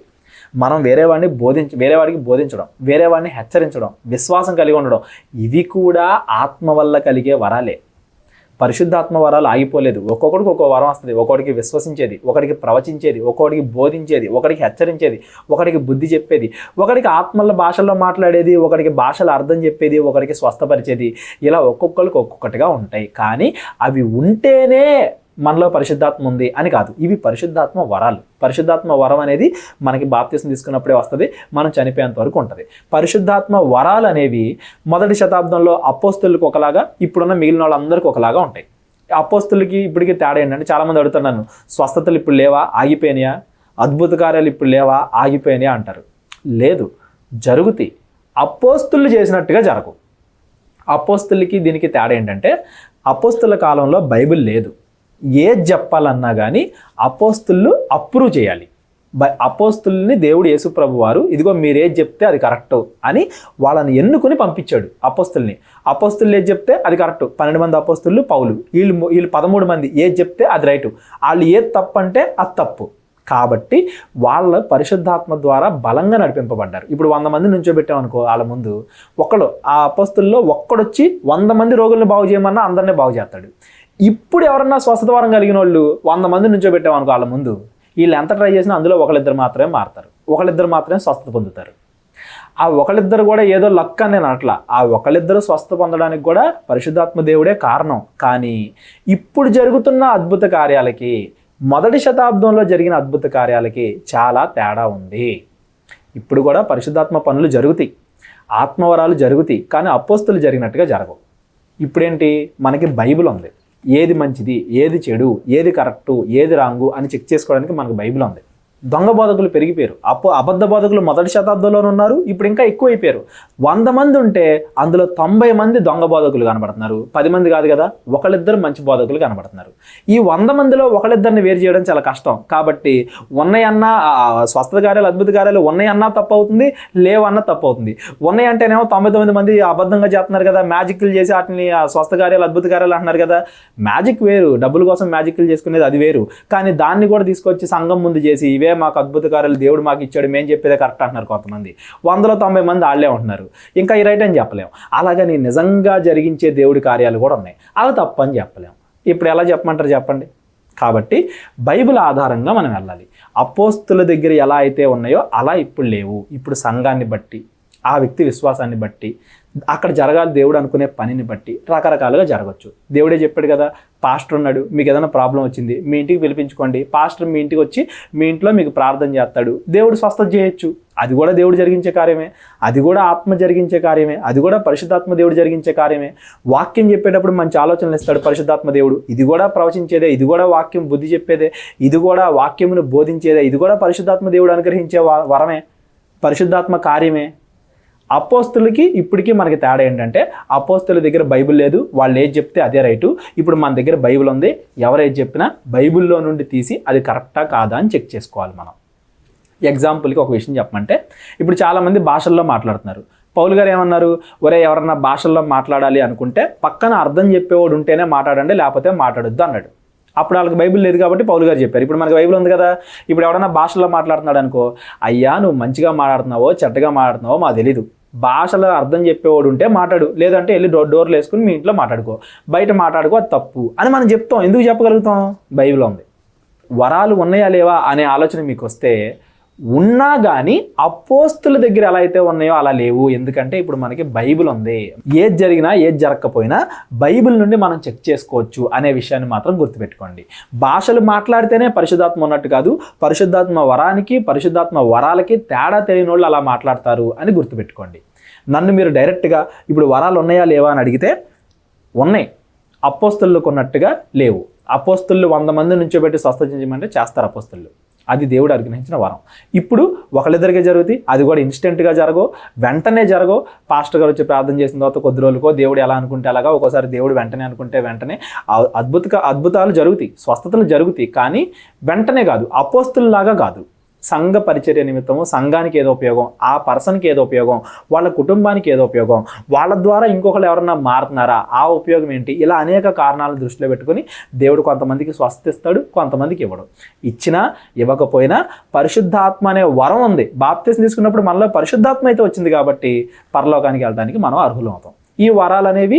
Speaker 1: మనం వేరే వాడికి బోధించడం, వేరే వాడిని హెచ్చరించడం, విశ్వాసం కలిగి ఉండడం, ఇవి కూడా ఆత్మ వల్ల కలిగే వరాలే. పరిశుద్ధాత్మ వరాలు ఆగిపోలేదు. ఒక్కొక్కడికి ఒక్కో వరం వస్తుంది. ఒకడికి విశ్వసించేది, ఒకడికి ప్రవచించేది, ఒకడికి బోధించేది, ఒకడికి హెచ్చరించేది, ఒకడికి బుద్ధి చెప్పేది, ఒకడికి ఆత్మల భాషల్లో మాట్లాడేది, ఒకడికి భాషల అర్థం చెప్పేది, ఒకడికి స్వస్థపరిచేది. ఇలా ఒక్కొక్కరికి ఒక్కొక్కటిగా ఉంటాయి. కానీ అవి ఉంటేనే మనలో పరిశుద్ధాత్మ ఉంది అని కాదు. ఇవి పరిశుద్ధాత్మ వరాలు. పరిశుద్ధాత్మ వరం అనేది మనకి బాప్తిసం తీసుకున్నప్పుడే వస్తుంది, మనం చనిపోయేంత వరకు ఉంటుంది. పరిశుద్ధాత్మ వరాలు అనేవి మొదటి శతాబ్దంలో అపోస్తులకు ఒకలాగా, ఇప్పుడున్న మిగిలిన వాళ్ళందరికీ ఒకలాగా ఉంటాయి. అపోస్తులకి ఇప్పటికీ తేడా ఏంటంటే, చాలామంది అడుగుతున్నాను, స్వస్థతలు ఇప్పుడు లేవా, ఆగిపోయినాయా? అద్భుత కార్యాలు ఇప్పుడు లేవా, ఆగిపోయినాయా అంటారు. లేదు, జరుగుతాయి. అపోస్తులు చేసినట్టుగా జరగవు. అపోస్తులకి దీనికి తేడా ఏంటంటే, అపోస్తుల కాలంలో బైబిల్ లేదు. ఏది చెప్పాలన్నా కానీ అపోస్తులు అప్రూవ్ చేయాలి. అపోస్తుల్ని దేవుడు యేసుప్రభు వారు ఇదిగో మీరేది చెప్తే అది కరెక్ట్ అని వాళ్ళని ఎన్నుకుని పంపించాడు అపోస్తుల్ని. అపోస్తులు ఏది చెప్తే అది కరెక్ట్. 12 మంది అపోస్తులు, పౌలు, వీళ్ళు 13 మంది ఏది చెప్తే అది రైటు. వాళ్ళు ఏది తప్పు అంటే అది తప్పు. కాబట్టి వాళ్ళ పరిశుద్ధాత్మ ద్వారా బలంగా నడిపింపబడ్డారు. ఇప్పుడు 100 మంది నుంచోబెట్టామనుకో, వాళ్ళ ముందు ఆ అపోస్తుల్లో ఒక్కడొచ్చి 100 మంది రోగుల్ని బాగు చేయమన్నా అందరినీ బాగు చేస్తాడు. ఇప్పుడు ఎవరన్నా స్వస్థత వరం కలిగిన వాళ్ళు 100 మంది నుంచోబెట్టామనుకో, వాళ్ళ ముందు వీళ్ళు ఎంత ట్రై చేసినా అందులో ఒకళ్ళిద్దరు మాత్రమే మారుతారు, ఒకళ్ళిద్దరు మాత్రమే స్వస్థత పొందుతారు. ఆ ఒకళ్ళిద్దరు కూడా ఏదో లక్ అని నేను అట్లా, ఆ ఒకళ్ళిద్దరు స్వస్థత పొందడానికి కూడా పరిశుద్ధాత్మ దేవుడే కారణం. కానీ ఇప్పుడు జరుగుతున్న అద్భుత కార్యాలకి, మొదటి శతాబ్దంలో జరిగిన అద్భుత కార్యాలకి చాలా తేడా ఉంది. ఇప్పుడు కూడా పరిశుద్ధాత్మ పనులు జరుగుతాయి, ఆత్మవరాలు జరుగుతాయి, కానీ అపోస్తులు జరిగినట్టుగా జరగవు. ఇప్పుడేంటి, మనకి బైబిల్ ఉంది. ఏది మంచిది, ఏది చెడు, ఏది కరెక్టు, ఏది రాంగు అని చెక్ చేసుకోవడానికి మనకు బైబిల్ ఉంది. దొంగ బోధకులు పెరిగిపోయారు. అబద్ధ బోధకులు మొదటి శతాబ్దంలోనే ఉన్నారు, ఇప్పుడు ఇంకా ఎక్కువైపోయారు. 100 మంది ఉంటే అందులో 90 మంది దొంగ బోధకులు కనబడుతున్నారు. 10 మంది కాదు కదా, ఒకళ్ళిద్దరు మంచి బోధకులు కనబడుతున్నారు. ఈ 100 మందిలో ఒకళ్ళిద్దరిని వేరు చేయడం చాలా కష్టం. కాబట్టి ఉన్నాయన్నా స్వస్థత కార్యాలు, అద్భుత కార్యాలు ఉన్నాయన్నా తప్పు అవుతుంది, లేవన్నా తప్పు అవుతుంది. ఉన్నాయంటేనేమో 99 మంది అబద్ధంగా చేస్తున్నారు కదా, మ్యాజిక్లు చేసి వాటిని స్వస్థ కార్యాలు, అద్భుత కార్యాలు అంటున్నారు కదా. మ్యాజిక్ వేరు, డబ్బుల కోసం మ్యాజిక్లు చేసుకునేది అది వేరు. కానీ దాన్ని కూడా తీసుకొచ్చి సంఘం ముందు చేసి ఇవే మాకు అద్భుత కార్యాలు దేవుడు మాకు ఇచ్చాడు, మేము చెప్పేదే కరెక్ట్ అంటున్నారు కొంతమంది. 100లో 90 మంది వాళ్ళే ఉంటున్నారు. ఇంకా ఈ రైట్ అని చెప్పలేము. అలాగని నిజంగా జరిగించే దేవుడి కార్యాలు కూడా ఉన్నాయి, అవి తప్పని చెప్పలేము. ఇప్పుడు ఎలా చెప్పమంటారు చెప్పండి? కాబట్టి బైబిల్ ఆధారంగా మనం వెళ్ళాలి. అపోస్తుల దగ్గర ఎలా అయితే ఉన్నాయో అలా ఇప్పుడు లేవు. ఇప్పుడు సంఘాన్ని బట్టి, ఆ వ్యక్తి విశ్వాసాన్ని బట్టి, అక్కడ జరగాలి దేవుడు అనుకునే పనిని బట్టి రకరకాలుగా జరగచ్చు. దేవుడే చెప్పాడు కదా, పాస్టర్ ఉన్నాడు, మీకు ఏదైనా ప్రాబ్లం వచ్చింది మీ ఇంటికి పిలిపించుకోండి, పాస్టర్ మీ ఇంటికి వచ్చి మీ ఇంట్లో మీకు ప్రార్థన చేస్తాడు, దేవుడు స్వస్థత చేయొచ్చు. అది కూడా దేవుడు జరిగించే కార్యమే, అది కూడా ఆత్మ జరిగించే కార్యమే, అది కూడా పరిశుద్ధాత్మ దేవుడు జరిగించే కార్యమే. వాక్యం చెప్పేటప్పుడు మంచి ఆలోచనలు ఇస్తాడు పరిశుద్ధాత్మ దేవుడు, ఇది కూడా ప్రవచించేదే, ఇది కూడా వాక్యం బుద్ధి చెప్పేదే, ఇది కూడా వాక్యమును బోధించేదే, ఇది కూడా పరిశుద్ధాత్మ దేవుడు అనుగ్రహించే వరమే, పరిశుద్ధాత్మ కార్యమే. అపోస్తులకి ఇప్పటికీ మనకి తేడా ఏంటంటే, అపోస్తుల దగ్గర బైబిల్ లేదు, వాళ్ళు ఏది చెప్తే అదే రైటు. ఇప్పుడు మన దగ్గర బైబిల్ ఉంది, ఎవరేది చెప్పినా బైబిల్లో నుండి తీసి అది కరెక్టా కాదా అని చెక్ చేసుకోవాలి మనం. ఎగ్జాంపుల్కి ఒక విషయం చెప్పమంటే, ఇప్పుడు చాలామంది భాషల్లో మాట్లాడుతున్నారు. పౌలు గారు ఏమన్నారు, ఒరే ఎవరన్నా భాషల్లో మాట్లాడాలి అనుకుంటే పక్కన అర్థం చెప్పేవాడు ఉంటేనే మాట్లాడండి, లేకపోతే మాట్లాడొద్దు అన్నాడు. అప్పుడు వాళ్ళకి బైబిల్ లేదు కాబట్టి పౌలు గారు చెప్పారు. ఇప్పుడు మనకి బైబిల్ ఉంది కదా, ఇప్పుడు ఎవడన్నా భాషల్లో మాట్లాడుతున్నాడు అనుకో, అయ్యా నువ్వు మంచిగా మాట్లాడుతున్నావో చెడ్డగా మాట్లాడుతున్నావో మాకు తెలీదు, భాషలో అర్థం చెప్పేవాడు ఉంటే మాట్లాడు, లేదంటే వెళ్ళి డోర్లు వేసుకుని మీ ఇంట్లో మాట్లాడుకో, బయట మాట్లాడుకో, అది తప్పు అని మనం చెప్తాం. ఎందుకు చెప్పగలుగుతాం? బైబిల్ ఉంది. వరాలు ఉన్నాయా లేవా అనే ఆలోచన మీకు వస్తే, ఉన్నా కానీ అపోస్తుల దగ్గర ఎలా అయితే ఉన్నాయో అలా లేవు. ఎందుకంటే ఇప్పుడు మనకి బైబిల్ ఉంది. ఏది జరిగినా ఏది జరగకపోయినా బైబిల్ నుండి మనం చెక్ చేసుకోవచ్చు అనే విషయాన్ని మాత్రం గుర్తుపెట్టుకోండి. భాషలు మాట్లాడితేనే పరిశుద్ధాత్మ ఉన్నట్టు కాదు, పరిశుద్ధాత్మ వరానికి పరిశుద్ధాత్మ వరాలకి తేడా తెలియని వాళ్ళు అలా మాట్లాడతారు అని గుర్తుపెట్టుకోండి. నన్ను మీరు డైరెక్ట్గా ఇప్పుడు వరాలు ఉన్నాయా లేవా అని అడిగితే ఉన్నాయి, అపోస్తులకు ఉన్నట్టుగా లేవు. అపోస్తులు 100 మంది నుంచోబెట్టి స్వస్థత చేయమంటే చేస్తారు అపోస్తులు, అది దేవుడు అనుగ్రహించిన వరం. ఇప్పుడు ఒకళ్ళిద్దరికే జరుగుతాయి, అది కూడా ఇన్స్టెంట్గా జరగో, వెంటనే జరగో. పాస్టర్ గారు వచ్చి ప్రార్థన చేసిన తర్వాత కొద్ది రోజులకో, దేవుడు ఎలా అనుకుంటే అలాగా, ఒక్కోసారి దేవుడు వెంటనే అనుకుంటే వెంటనే అద్భుతాలు జరుగుతాయి, స్వస్థతలు జరుగుతాయి. కానీ వెంటనే కాదు, అపోస్తుల్లాగా కాదు, సంఘ పరిచర్య నిమిత్తము సంఘానికి ఏదో ఉపయోగం, ఆ పర్సన్కి ఏదో ఉపయోగం, వాళ్ళ కుటుంబానికి ఏదో ఉపయోగం, వాళ్ళ ద్వారా ఇంకొకరు ఎవరన్నా మారుతున్నారా, ఆ ఉపయోగం ఏంటి, ఇలా అనేక కారణాలను దృష్టిలో పెట్టుకుని దేవుడు కొంతమందికి స్వస్థిస్తాడు, కొంతమందికి ఇవ్వడు. ఇచ్చినా ఇవ్వకపోయినా పరిశుద్ధాత్మ అనే వరం ఉంది. బాప్తిసం తీసుకున్నప్పుడు మనలో పరిశుద్ధాత్మ అయితే వచ్చింది కాబట్టి పరలోకానికి వెళ్ళడానికి మనం అర్హులం అవుతాం. ఈ వరాలు అనేవి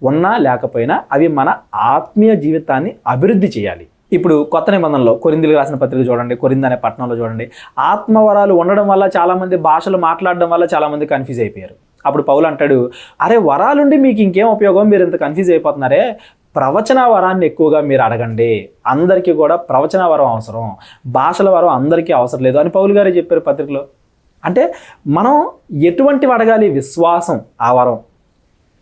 Speaker 1: ఉన్నా లేకపోయినా అవి మన ఆత్మీయ జీవితాన్ని అభివృద్ధి చేయాలి. ఇప్పుడు కొత్త నిబంధనలో కొరింథీయులకు రాసిన పత్రిక చూడండి, కొరింథీ అనే పట్టణంలో చూడండి, ఆత్మవరాలు ఉండడం వల్ల చాలామంది భాషలు మాట్లాడడం వల్ల చాలామంది కన్ఫ్యూజ్ అయిపోయారు. అప్పుడు పౌలు అంటాడు, అరే వరాలుండి మీకు ఇంకేం ఉపయోగం, మీరు ఇంత కన్ఫ్యూజ్ అయిపోతున్నారే, ప్రవచన వరాన్ని ఎక్కువగా మీరు అడగండి. అందరికీ కూడా ప్రవచన వరం అవసరం, భాషల వరం అందరికీ అవసరం లేదు అని పౌలు గారే చెప్పారు పత్రికలో. అంటే మనం ఎటువంటివి అడగాలి? విశ్వాసం ఆ వరం,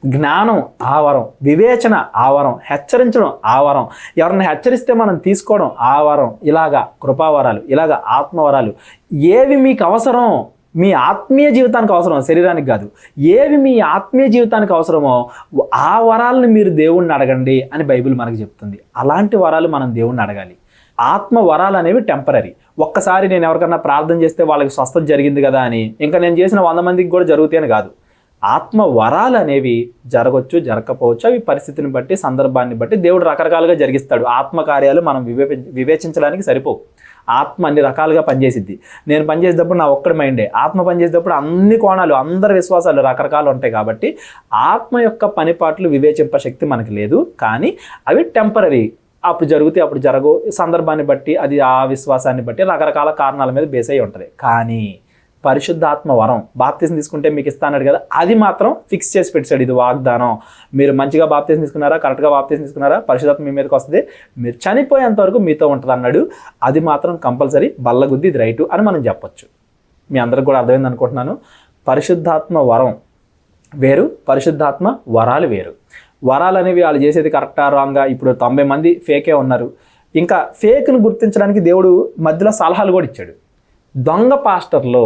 Speaker 1: జ్ఞానం ఆ వరం, వివేచన ఆ వరం, హెచ్చరించడం ఆ వరం, ఎవరిని హెచ్చరిస్తే మనం తీసుకోవడం ఆ వరం, ఇలాగా కృపావరాలు, ఇలాగా ఆత్మవరాలు. ఏవి మీకు అవసరం, మీ ఆత్మీయ జీవితానికి అవసరం, శరీరానికి కాదు, ఏవి మీ ఆత్మీయ జీవితానికి అవసరమో ఆ వరాలను మీరు దేవుణ్ణి అడగండి అని బైబిల్ మనకు చెప్తుంది. అలాంటి వరాలు మనం దేవుణ్ణి అడగాలి. ఆత్మ వరాలు అనేవి టెంపరీ. ఒక్కసారి నేను ఎవరికన్నా ప్రార్థన చేస్తే వాళ్ళకి స్వస్థత జరిగింది కదా అని ఇంకా నేను చేసిన 100 మందికి కూడా జరుగుతాయని కాదు. ఆత్మ వరాలు అనేవి జరగవచ్చు, జరగకపోవచ్చు. అవి పరిస్థితిని బట్టి, సందర్భాన్ని బట్టి దేవుడు రకరకాలుగా జరిగిస్తాడు. ఆత్మ కార్యాలు మనం వివేచించడానికి సరిపోవు. ఆత్మ అన్ని రకాలుగా పనిచేసిద్ది. నేను పనిచేసేటప్పుడు నా ఒక్కడి మైండే, ఆత్మ పనిచేసేటప్పుడు అన్ని కోణాలు, అందరి విశ్వాసాలు రకరకాలు ఉంటాయి. కాబట్టి ఆత్మ యొక్క పనిపాట్లు వివేచింప శక్తి మనకి లేదు, కానీ అవి టెంపరీ. అప్పుడు జరిగితే అప్పుడు జరగవు, సందర్భాన్ని బట్టి, అది ఆ విశ్వాసాన్ని బట్టి రకరకాల కారణాల మీద బేస్ అయి ఉంటుంది. కానీ పరిశుద్ధాత్మ వరం బాప్తిసం తీసుకుంటే మీకు ఇస్తాన్నాడు కదా, అది మాత్రం ఫిక్స్ చేసి పెట్టాడు. ఇది వాగ్దానం. మీరు మంచిగా బాప్తిసం తీసుకున్నారా, కరెక్ట్గా బాప్తిసం తీసుకున్నారా, పరిశుద్ధాత్మ మీ మీదకి వస్తుంది, మీరు చనిపోయేంత వరకు మీతో ఉంటుంది అన్నాడు. అది మాత్రం కంపల్సరీ, బల్లగుద్ది ఇది రైటు అని మనం చెప్పొచ్చు. మీ అందరికి కూడా అర్థమైంది అనుకుంటున్నాను. పరిశుద్ధాత్మ వరం వేరు, పరిశుద్ధాత్మ వరాలు వేరు. వరాలు అనేవి వాళ్ళు చేసేది కరెక్టా రాంగా, ఇప్పుడు 90 మంది ఫేకే ఉన్నారు. ఇంకా ఫేక్ను గుర్తించడానికి దేవుడు మధ్యలో సలహాలు కూడా ఇచ్చాడు. దొంగ పాస్టర్లు,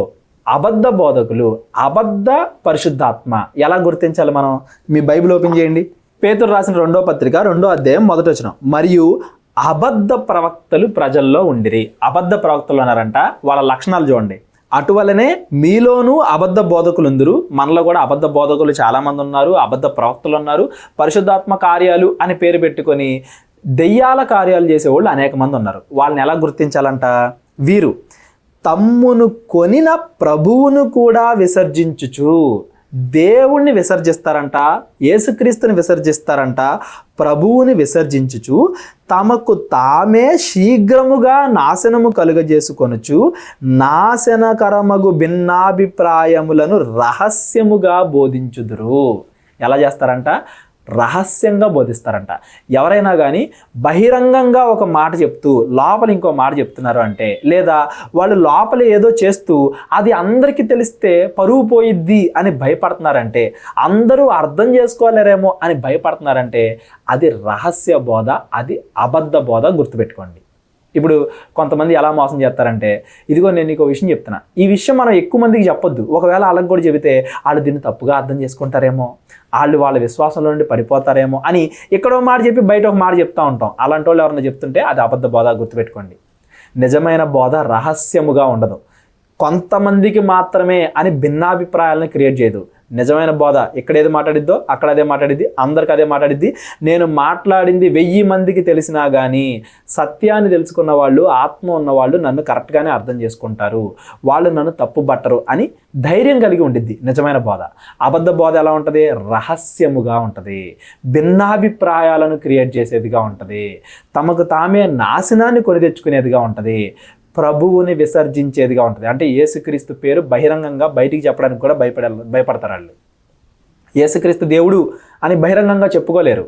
Speaker 1: అబద్ధ బోధకులు, అబద్ధ పరిశుద్ధాత్మ ఎలా గుర్తించాలి మనం? మీ బైబిల్ ఓపెన్ చేయండి. పేతురు రాసిన 2వ పత్రిక 2వ అధ్యాయం 1వ వచనం. మరియు అబద్ధ ప్రవక్తలు ప్రజల్లో ఉండిరి. అబద్ధ ప్రవక్తలు ఉన్నారంట, వాళ్ళ లక్షణాలు చూడండి. అటువలనే మీలోనూ అబద్ధ బోధకులు ఉందరు. మనలో కూడా అబద్ధ బోధకులు చాలామంది ఉన్నారు, అబద్ధ ప్రవక్తలు ఉన్నారు. పరిశుద్ధాత్మ కార్యాలు అని పేరు పెట్టుకొని దెయ్యాల కార్యాలు చేసేవాళ్ళు అనేక మంది ఉన్నారు. వాళ్ళని ఎలా గుర్తించాలంట? వీరు తమ్మును కొనిన ప్రభువును కూడా విసర్జించుచు, దేవుణ్ణి విసర్జిస్తారంట, యేసుక్రీస్తుని విసర్జిస్తారంట, ప్రభువుని విసర్జించుచు తమకు తామే శీఘ్రముగా నాశనము కలుగజేసుకొనుచు నాశనకరమగు భిన్నాభిప్రాయములను రహస్యముగా బోధించుదురు. ఎలా చేస్తారంట? రహస్యంగా బోధిస్తారంట. ఎవరైనా కానీ బహిరంగంగా ఒక మాట చెప్తూ లోపల ఇంకో మాట చెప్తున్నారు అంటే, లేదా వాళ్ళు లోపల ఏదో చేస్తూ అది అందరికీ తెలిస్తే పరువు పోయిద్ది అని భయపడుతున్నారంటే, అందరూ అర్థం చేసుకోలేరేమో అని భయపడుతున్నారంటే అది రహస్య బోధ, అది అబద్ధ బోధ. గుర్తుపెట్టుకోండి. ఇప్పుడు కొంతమంది ఎలా మోసం చేస్తారంటే, ఇదిగో నేను నీకు విషయం చెప్తున్నా, ఈ విషయం మనం ఎక్కువ మందికి చెప్పొద్దు, ఒకవేళ వాళ్ళకి కూడా చెబితే వాళ్ళు దీన్ని తప్పుగా అర్థం చేసుకుంటారేమో, వాళ్ళు వాళ్ళ విశ్వాసంలో నుండి పడిపోతారేమో అని ఎక్కడో మాట చెప్పి బయట ఒక మాట చెప్తూ ఉంటాం. అలాంటి వాళ్ళు ఎవరైనా చెప్తుంటే అది అబద్ధ బోధ. గుర్తుపెట్టుకోండి. నిజమైన బోధ రహస్యముగా ఉండదు, కొంతమందికి మాత్రమే అని భిన్నాభిప్రాయాలను క్రియేట్ చేయదు. నిజమైన బోధ ఇక్కడ ఏది మాట్లాడిద్దో అక్కడ అదే మాట్లాడిద్ది, అందరికి అదే మాట్లాడిద్ది. నేను మాట్లాడింది 1000 మందికి తెలిసినా కానీ సత్యాన్ని తెలుసుకున్న వాళ్ళు, ఆత్మ ఉన్నవాళ్ళు నన్ను కరెక్ట్గానే అర్థం చేసుకుంటారు, వాళ్ళు నన్ను తప్పు పట్టరు అని ధైర్యం కలిగి ఉండిద్ది నిజమైన బోధ. అబద్ధ బోధ ఎలా ఉంటుంది? రహస్యముగా ఉంటుంది, భిన్నాభిప్రాయాలను క్రియేట్ చేసేదిగా ఉంటుంది, తమకు తామే నాశనాన్ని కొని తెచ్చుకునేదిగా ఉంటుంది, ప్రభువుని విసర్జించేదిగా ఉంటుంది. అంటే యేసుక్రీస్తు పేరు బహిరంగంగా బయటికి చెప్పడానికి కూడా భయపడతారు వాళ్ళు. యేసుక్రీస్తు దేవుడు అని బహిరంగంగా చెప్పుకోలేరు.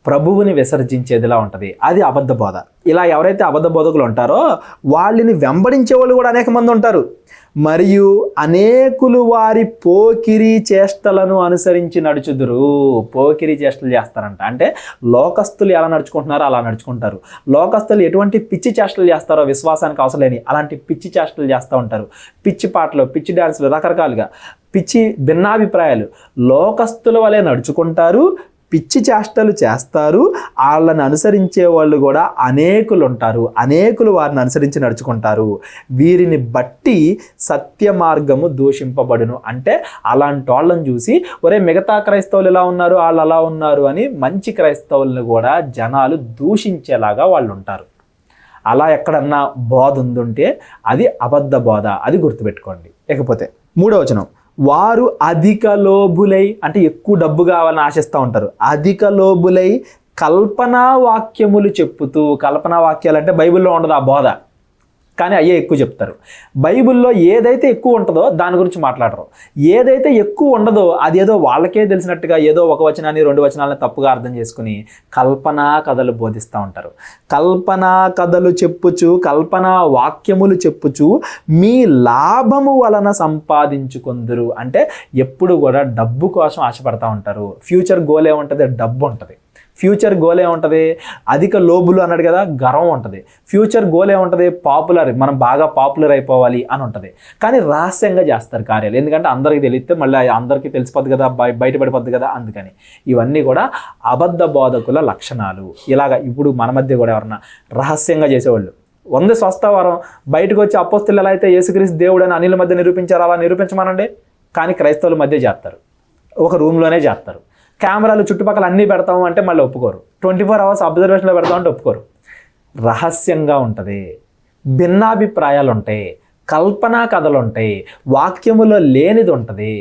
Speaker 1: ప్రభువుని విసర్జించేదిలా ఉంటుంది, అది అబద్ధ బోధ. ఇలా ఎవరైతే అబద్ధ బోధకులు ఉంటారో వాళ్ళని వెంబడించే వాళ్ళు కూడా అనేక మంది ఉంటారు. మరియు అనేకులు వారి పోకిరి చేష్టలను అనుసరించి నడుచుదురు. పోకిరి చేష్టలు చేస్తారంట. అంటే లోకస్తులు ఎలా నడుచుకుంటున్నారో అలా నడుచుకుంటారు. లోకస్తులు ఎటువంటి పిచ్చి చేష్టలు చేస్తారో విశ్వాసానికి అవసరం లేని అలాంటి పిచ్చి చేష్టలు చేస్తూ ఉంటారు. పిచ్చి పాటలు, పిచ్చి డ్యాన్సులు, రకరకాలుగా పిచ్చి భిన్నాభిప్రాయాలు. లోకస్తుల వలె నడుచుకుంటారు, పిచ్చి చేష్టలు చేస్తారు. వాళ్ళని అనుసరించే వాళ్ళు కూడా అనేకులు ఉంటారు, అనేకులు వారిని అనుసరించి నడుచుకుంటారు. వీరిని బట్టి సత్య మార్గము దూషింపబడును. అంటే అలాంటి వాళ్ళని చూసి ఒరే మిగతా క్రైస్తవులు ఎలా ఉన్నారు, వాళ్ళు అలా ఉన్నారు అని మంచి క్రైస్తవులను కూడా జనాలు దూషించేలాగా వాళ్ళు ఉంటారు. అలా ఎక్కడన్నా బోధ ఉందుంటే అది అబద్ధ బోధ, అది గుర్తుపెట్టుకోండి. ఇకపోతే 3వ వచనం, వారు అధిక లోబులై, అంటే ఎక్కువ డబ్బు కావాలని ఆశిస్తూ ఉంటారు. అధిక లోబులై కల్పనా వాక్యములు చెప్పుతూ, కల్పనా వాక్యాలు అంటే బైబిల్లో ఉండదు ఆ బోధ, కానీ అయ్యే ఎక్కువ చెప్తారు. బైబిల్లో ఏదైతే ఎక్కువ ఉంటుందో దాని గురించి మాట్లాడరు. ఏదైతే ఎక్కువ ఉండదో అదేదో వాళ్ళకే తెలిసినట్టుగా ఏదో ఒక వచనాన్ని 2 వచనాలను తప్పుగా అర్థం చేసుకుని కల్పనా కథలు బోధిస్తూ ఉంటారు. కల్పనా కథలు చెప్పుచు, కల్పనా వాక్యములు చెప్పుచు మీ లాభము వలన సంపాదించుకొందురు. అంటే ఎప్పుడు కూడా డబ్బు కోసం ఆశపడతా ఉంటారు. ఫ్యూచర్ గోల్ ఏముంటుంది? డబ్బు ఉంటుంది. ఫ్యూచర్ గోల్ ఏముంటుంది? అధిక లోబులు అన్నాడు కదా, గర్వం ఉంటుంది. ఫ్యూచర్ గోల్ ఏముంటుంది? పాపులర్, మనం బాగా పాపులర్ అయిపోవాలి అని ఉంటుంది. కానీ రహస్యంగా చేస్తారు కార్యాలు, ఎందుకంటే అందరికీ తెలిస్తే మళ్ళీ అందరికీ తెలిసిపోద్ది కదా, బయటపడిపోద్ది కదా. అందుకని ఇవన్నీ కూడా అబద్ధ బోధకుల లక్షణాలు. ఇలాగ ఇప్పుడు మన మధ్య కూడా ఎవరన్నా రహస్యంగా చేసేవాళ్ళు వంద స్వస్థవారం బయటకు వచ్చి అపోస్తులు ఎలా అయితే యేసుక్రీస్తు దేవుడు అని అనిల మధ్య నిరూపించారు అలా నిరూపించమనండి. కానీ క్రైస్తవుల మధ్య చేస్తారు, ఒక రూమ్లోనే చేస్తారు. కెమెరాలు చుట్టుపక్కల అన్నీ పెడతాము అంటే మళ్ళీ ఒప్పుకోరు. 24 hours అబ్జర్వేషన్లో పెడతామంటే ఒప్పుకోరు. రహస్యంగా ఉంటుంది, భిన్నాభిప్రాయాలు ఉంటాయి, కల్పనా కథలు ఉంటాయి, వాక్యములో లేనిది ఉంటుంది.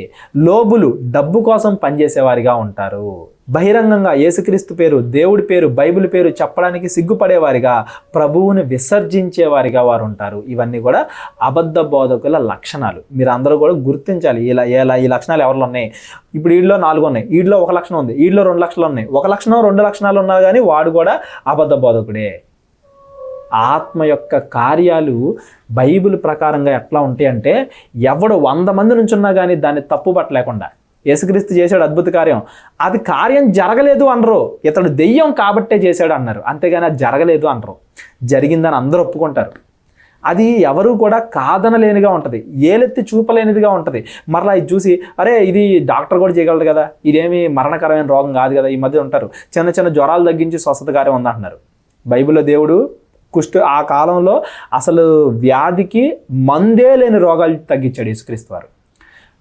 Speaker 1: లోబులు డబ్బు కోసం పనిచేసేవారిగా ఉంటారు. బహిరంగంగా యేసుక్రీస్తు పేరు, దేవుడి పేరు, బైబిల్ పేరు చెప్పడానికి సిగ్గుపడేవారిగా, ప్రభువుని విసర్జించేవారిగా వారు ఉంటారు. ఇవన్నీ కూడా అబద్ధ బోధకుల లక్షణాలు. మీరు అందరూ కూడా గుర్తించాలి ఈ లక్షణాలు ఎవరిలో ఉన్నాయి. ఇప్పుడు వీడిలో 4 ఉన్నాయి, వీడిలో 1 లక్షణం ఉంది, వీడిలో 2 లక్షణాలు ఉన్నాయి. 1 లక్షణం 2 లక్షణాలు ఉన్నా కానీ వాడు కూడా అబద్ధ బోధకుడే. ఆత్మ యొక్క కార్యాలు బైబిల్ ప్రకారంగా ఎట్లా ఉంటాయి అంటే, ఎవడు 100 మంది నుంచి ఉన్నా కానీ దాన్ని తప్పు పట్టలేకుండా యేసుక్రీస్తు చేశాడు అద్భుత కార్యం, అది కార్యం జరగలేదు అనరు. ఇతడు దెయ్యం కాబట్టే చేశాడు అన్నారు, అంతేగాని అది జరగలేదు అనరు. జరిగిందని అందరూ ఒప్పుకుంటారు. అది ఎవరు కూడా కాదనలేనిగా ఉంటుంది, ఏలెత్తి చూపలేనిదిగా ఉంటుంది. మరలా ఇది చూసి అరే ఇది డాక్టర్ కూడా చేయగలడు కదా, ఇదేమి మరణకరమైన రోగం కాదు కదా. ఈ మధ్య ఉంటారు చిన్న చిన్న జ్వరాలు తగ్గించి స్వస్థత కార్యం ఉందంటున్నారు. బైబిల్లో దేవుడు ఆ కాలంలో అసలు వ్యాధికి మందే లేని రోగాలు తగ్గించాడు యేసుక్రీస్తు వారు.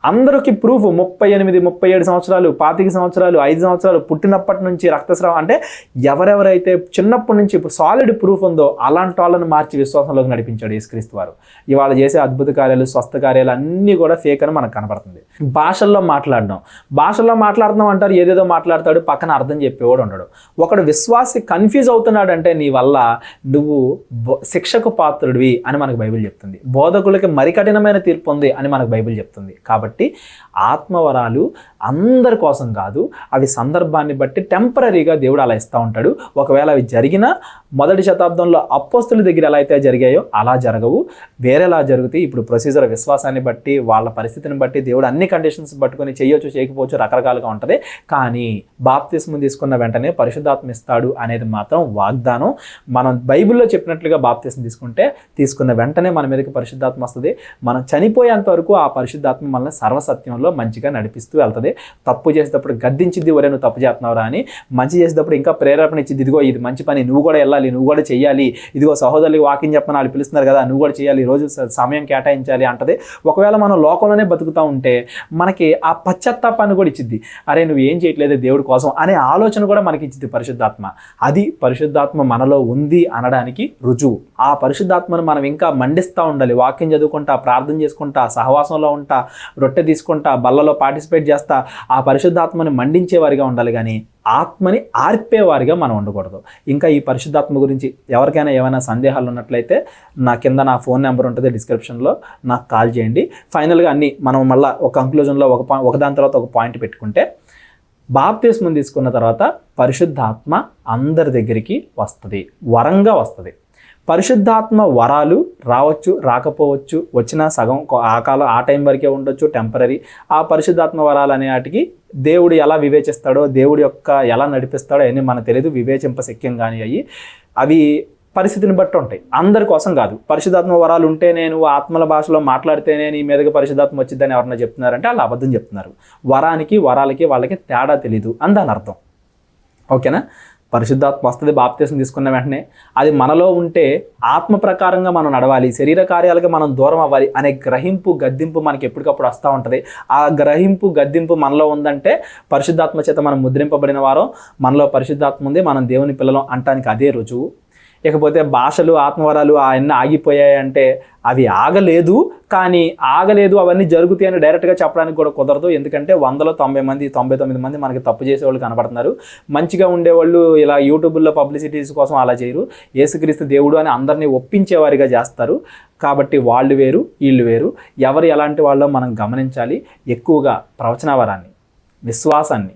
Speaker 1: అందరికీ ప్రూఫ్ 38, 37 సంవత్సరాలు, 25 సంవత్సరాలు, 5 సంవత్సరాలు పుట్టినప్పటి నుంచి రక్తస్రావం, అంటే ఎవరెవరైతే చిన్నప్పటి నుంచి సాలిడ్ ప్రూఫ్ ఉందో అలాంటి వాళ్ళని మార్చి విశ్వాసంలోకి నడిపించాడు యేసుక్రీస్తు వారు. ఇవాళ చేసే అద్భుత కార్యాలు, స్వస్థ కార్యాలు అన్నీ కూడా ఫేక్ అని మనకు కనపడుతుంది. భాషల్లో మాట్లాడుతున్నాం అంటారు, ఏదేదో మాట్లాడతాడు, పక్కన అర్థం చెప్పేవాడు ఉండడు. ఒకడు విశ్వాసి కన్ఫ్యూజ్ అవుతున్నాడంటే నీ వల్ల నువ్వు శిక్షకు పాత్రుడివి అని మనకు బైబిల్ చెప్తుంది. బోధకులకి మరి కఠినమైన తీర్పు ఉంది అని మనకు బైబిల్ చెప్తుంది. కాబట్టి ఆత్మవరాలు అందరి కోసం కాదు, అవి సందర్భాన్ని బట్టి టెంపరీగా దేవుడు అలా ఇస్తూ ఉంటాడు. ఒకవేళ అవి జరిగినా మొదటి శతాబ్దంలో అపోస్తుల దగ్గర ఎలా అయితే జరిగాయో అలా జరగవు, వేరేలా జరుగుతాయి. ఇప్పుడు ప్రొసీజర్ విశ్వాసాన్ని బట్టి, వాళ్ళ పరిస్థితిని బట్టి దేవుడు అన్ని కండిషన్స్ పట్టుకొని చేయొచ్చు చేయకపోవచ్చు రకరకాలుగా ఉంటుంది. కానీ బాప్తిస్మం తీసుకున్న వెంటనే పరిశుద్ధాత్మ ఇస్తాడు అనేది మాత్రం వాగ్దానం. మనం బైబిల్లో చెప్పినట్లుగా బాప్తిస్మం తీసుకున్న వెంటనే మన మీదకి పరిశుద్ధాత్మ వస్తుంది. మనం చనిపోయేంత వరకు ఆ పరిశుద్ధాత్మ మనల్ని సర్వసత్యంలో మంచిగా నడిపిస్తూ వెళ్తుంది. తప్పు చేసేటప్పుడు గద్దించిద్ది, ఒరే నువ్వు తప్పు చేస్తున్నావురా అని. మంచి చేసేటప్పుడు ఇంకా ప్రేరేపణ ఇచ్చింది, ఇదిగో ఇది మంచి పని, నువ్వు కూడా వెళ్ళాలి, నువ్వు కూడా చెయ్యాలి, ఇదిగో సహోదరులకి వాకింగ్ చెప్పని వాళ్ళు పిలుస్తున్నారు కదా, నువ్వు కూడా చేయాలి, రోజు సమయం కేటాయించాలి అంటది. ఒకవేళ మనం లోకంలోనే బతుకుతూ ఉంటే మనకి ఆ పశ్చాత్తాపాన్ని కూడా ఇచ్చిద్ది, అరే నువ్వు ఏం చేయట్లేదు దేవుడి కోసం అనే ఆలోచన కూడా మనకి ఇచ్చిద్ది పరిశుద్ధాత్మ. అది పరిశుద్ధాత్మ మనలో ఉంది అనడానికి రుజువు. ఆ పరిశుద్ధాత్మను మనం ఇంకా మండిస్తూ ఉండాలి. వాక్యం చదువుకుంటా, ప్రార్థన చేసుకుంటా, సహవాసంలో ఉంటా, రొట్టె తీసుకుంటా, బల్లలో పార్టిసిపేట్ చేస్తా ఆ పరిశుద్ధాత్మని మండించేవారిగా ఉండాలి, కానీ ఆత్మని ఆర్పేవారిగా మనం ఉండకూడదు. ఇంకా ఈ పరిశుద్ధాత్మ గురించి ఎవరికైనా ఏమైనా సందేహాలు ఉన్నట్లయితే కింద నా ఫోన్ నెంబర్ ఉంటుంది డిస్క్రిప్షన్లో, నాకు కాల్ చేయండి. ఫైనల్గా అన్నీ మనం మళ్ళీ ఒక కంక్లూజన్లో ఒకదాని తర్వాత ఒక పాయింట్ పెట్టుకుంటే, బాప్తిస్మం తీసుకున్న తర్వాత పరిశుద్ధాత్మ అందరి దగ్గరికి వస్తుంది, వరంగా వస్తుంది. పరిశుద్ధాత్మ వరాలు రావచ్చు, రాకపోవచ్చు, వచ్చినా సగం ఆ టైం వరకే ఉండొచ్చు, టెంపరీ. ఆ పరిశుద్ధాత్మ వరాలు అనే వాటికి దేవుడు ఎలా వివేచిస్తాడో, దేవుడి యొక్క ఎలా నడిపిస్తాడో అవన్నీ మనకు తెలియదు, వివేచింపశక్యం కానీ అవి పరిస్థితిని బట్టి ఉంటాయి, అందరి కోసం కాదు. పరిశుద్ధాత్మ వరాలు ఉంటే నేను ఆత్మల భాషలో మాట్లాడితేనే నీ మీదకి పరిశుద్ధాత్మ వచ్చిద్దని ఎవరన్నా చెప్తున్నారంటే వాళ్ళు అబద్ధం చెప్తున్నారు. వరానికి వరాలకి వాళ్ళకి తేడా తెలీదు అని దాని అర్థం. ఓకేనా? పరిశుద్ధాత్మ వస్తుంది బాప్తీసం తీసుకున్న వెంటనే. అది మనలో ఉంటే ఆత్మ ప్రకారంగా మనం నడవాలి, శరీర కార్యాలుగా మనం దూరం అవ్వాలి అనే గ్రహింపు గద్దింపు మనకి ఎప్పటికప్పుడు వస్తూ ఉంటుంది. ఆ గ్రహింపు గద్దింపు మనలో ఉందంటే పరిశుద్ధాత్మ చేత మనం ముద్రింపబడిన వారం, మనలో పరిశుద్ధాత్మ ఉంది, మనం దేవుని పిల్లలం అంటానికి అదే రుజువు. ఇకపోతే భాషలు, ఆత్మవరాలు అవన్నీ ఆగిపోయాయంటే అవి ఆగలేదు, కానీ ఆగలేదు అవన్నీ జరుగుతాయి అని డైరెక్ట్గా చెప్పడానికి కూడా కుదరదు. ఎందుకంటే 100లో 90 మంది 99 మంది మనకి తప్పు చేసేవాళ్ళు కనబడుతున్నారు. మంచిగా ఉండేవాళ్ళు ఇలా యూట్యూబ్లో పబ్లిసిటీస్ కోసం అలా చేయరు, యేసుక్రీస్తు దేవుడు అని అందరినీ ఒప్పించేవారిగా చేస్తారు. కాబట్టి వాళ్ళు వేరు, వీళ్ళు వేరు. ఎవరు ఎలాంటి వాళ్ళో మనం గమనించాలి. ఎక్కువగా ప్రవచన వరాన్ని, విశ్వాసాన్ని,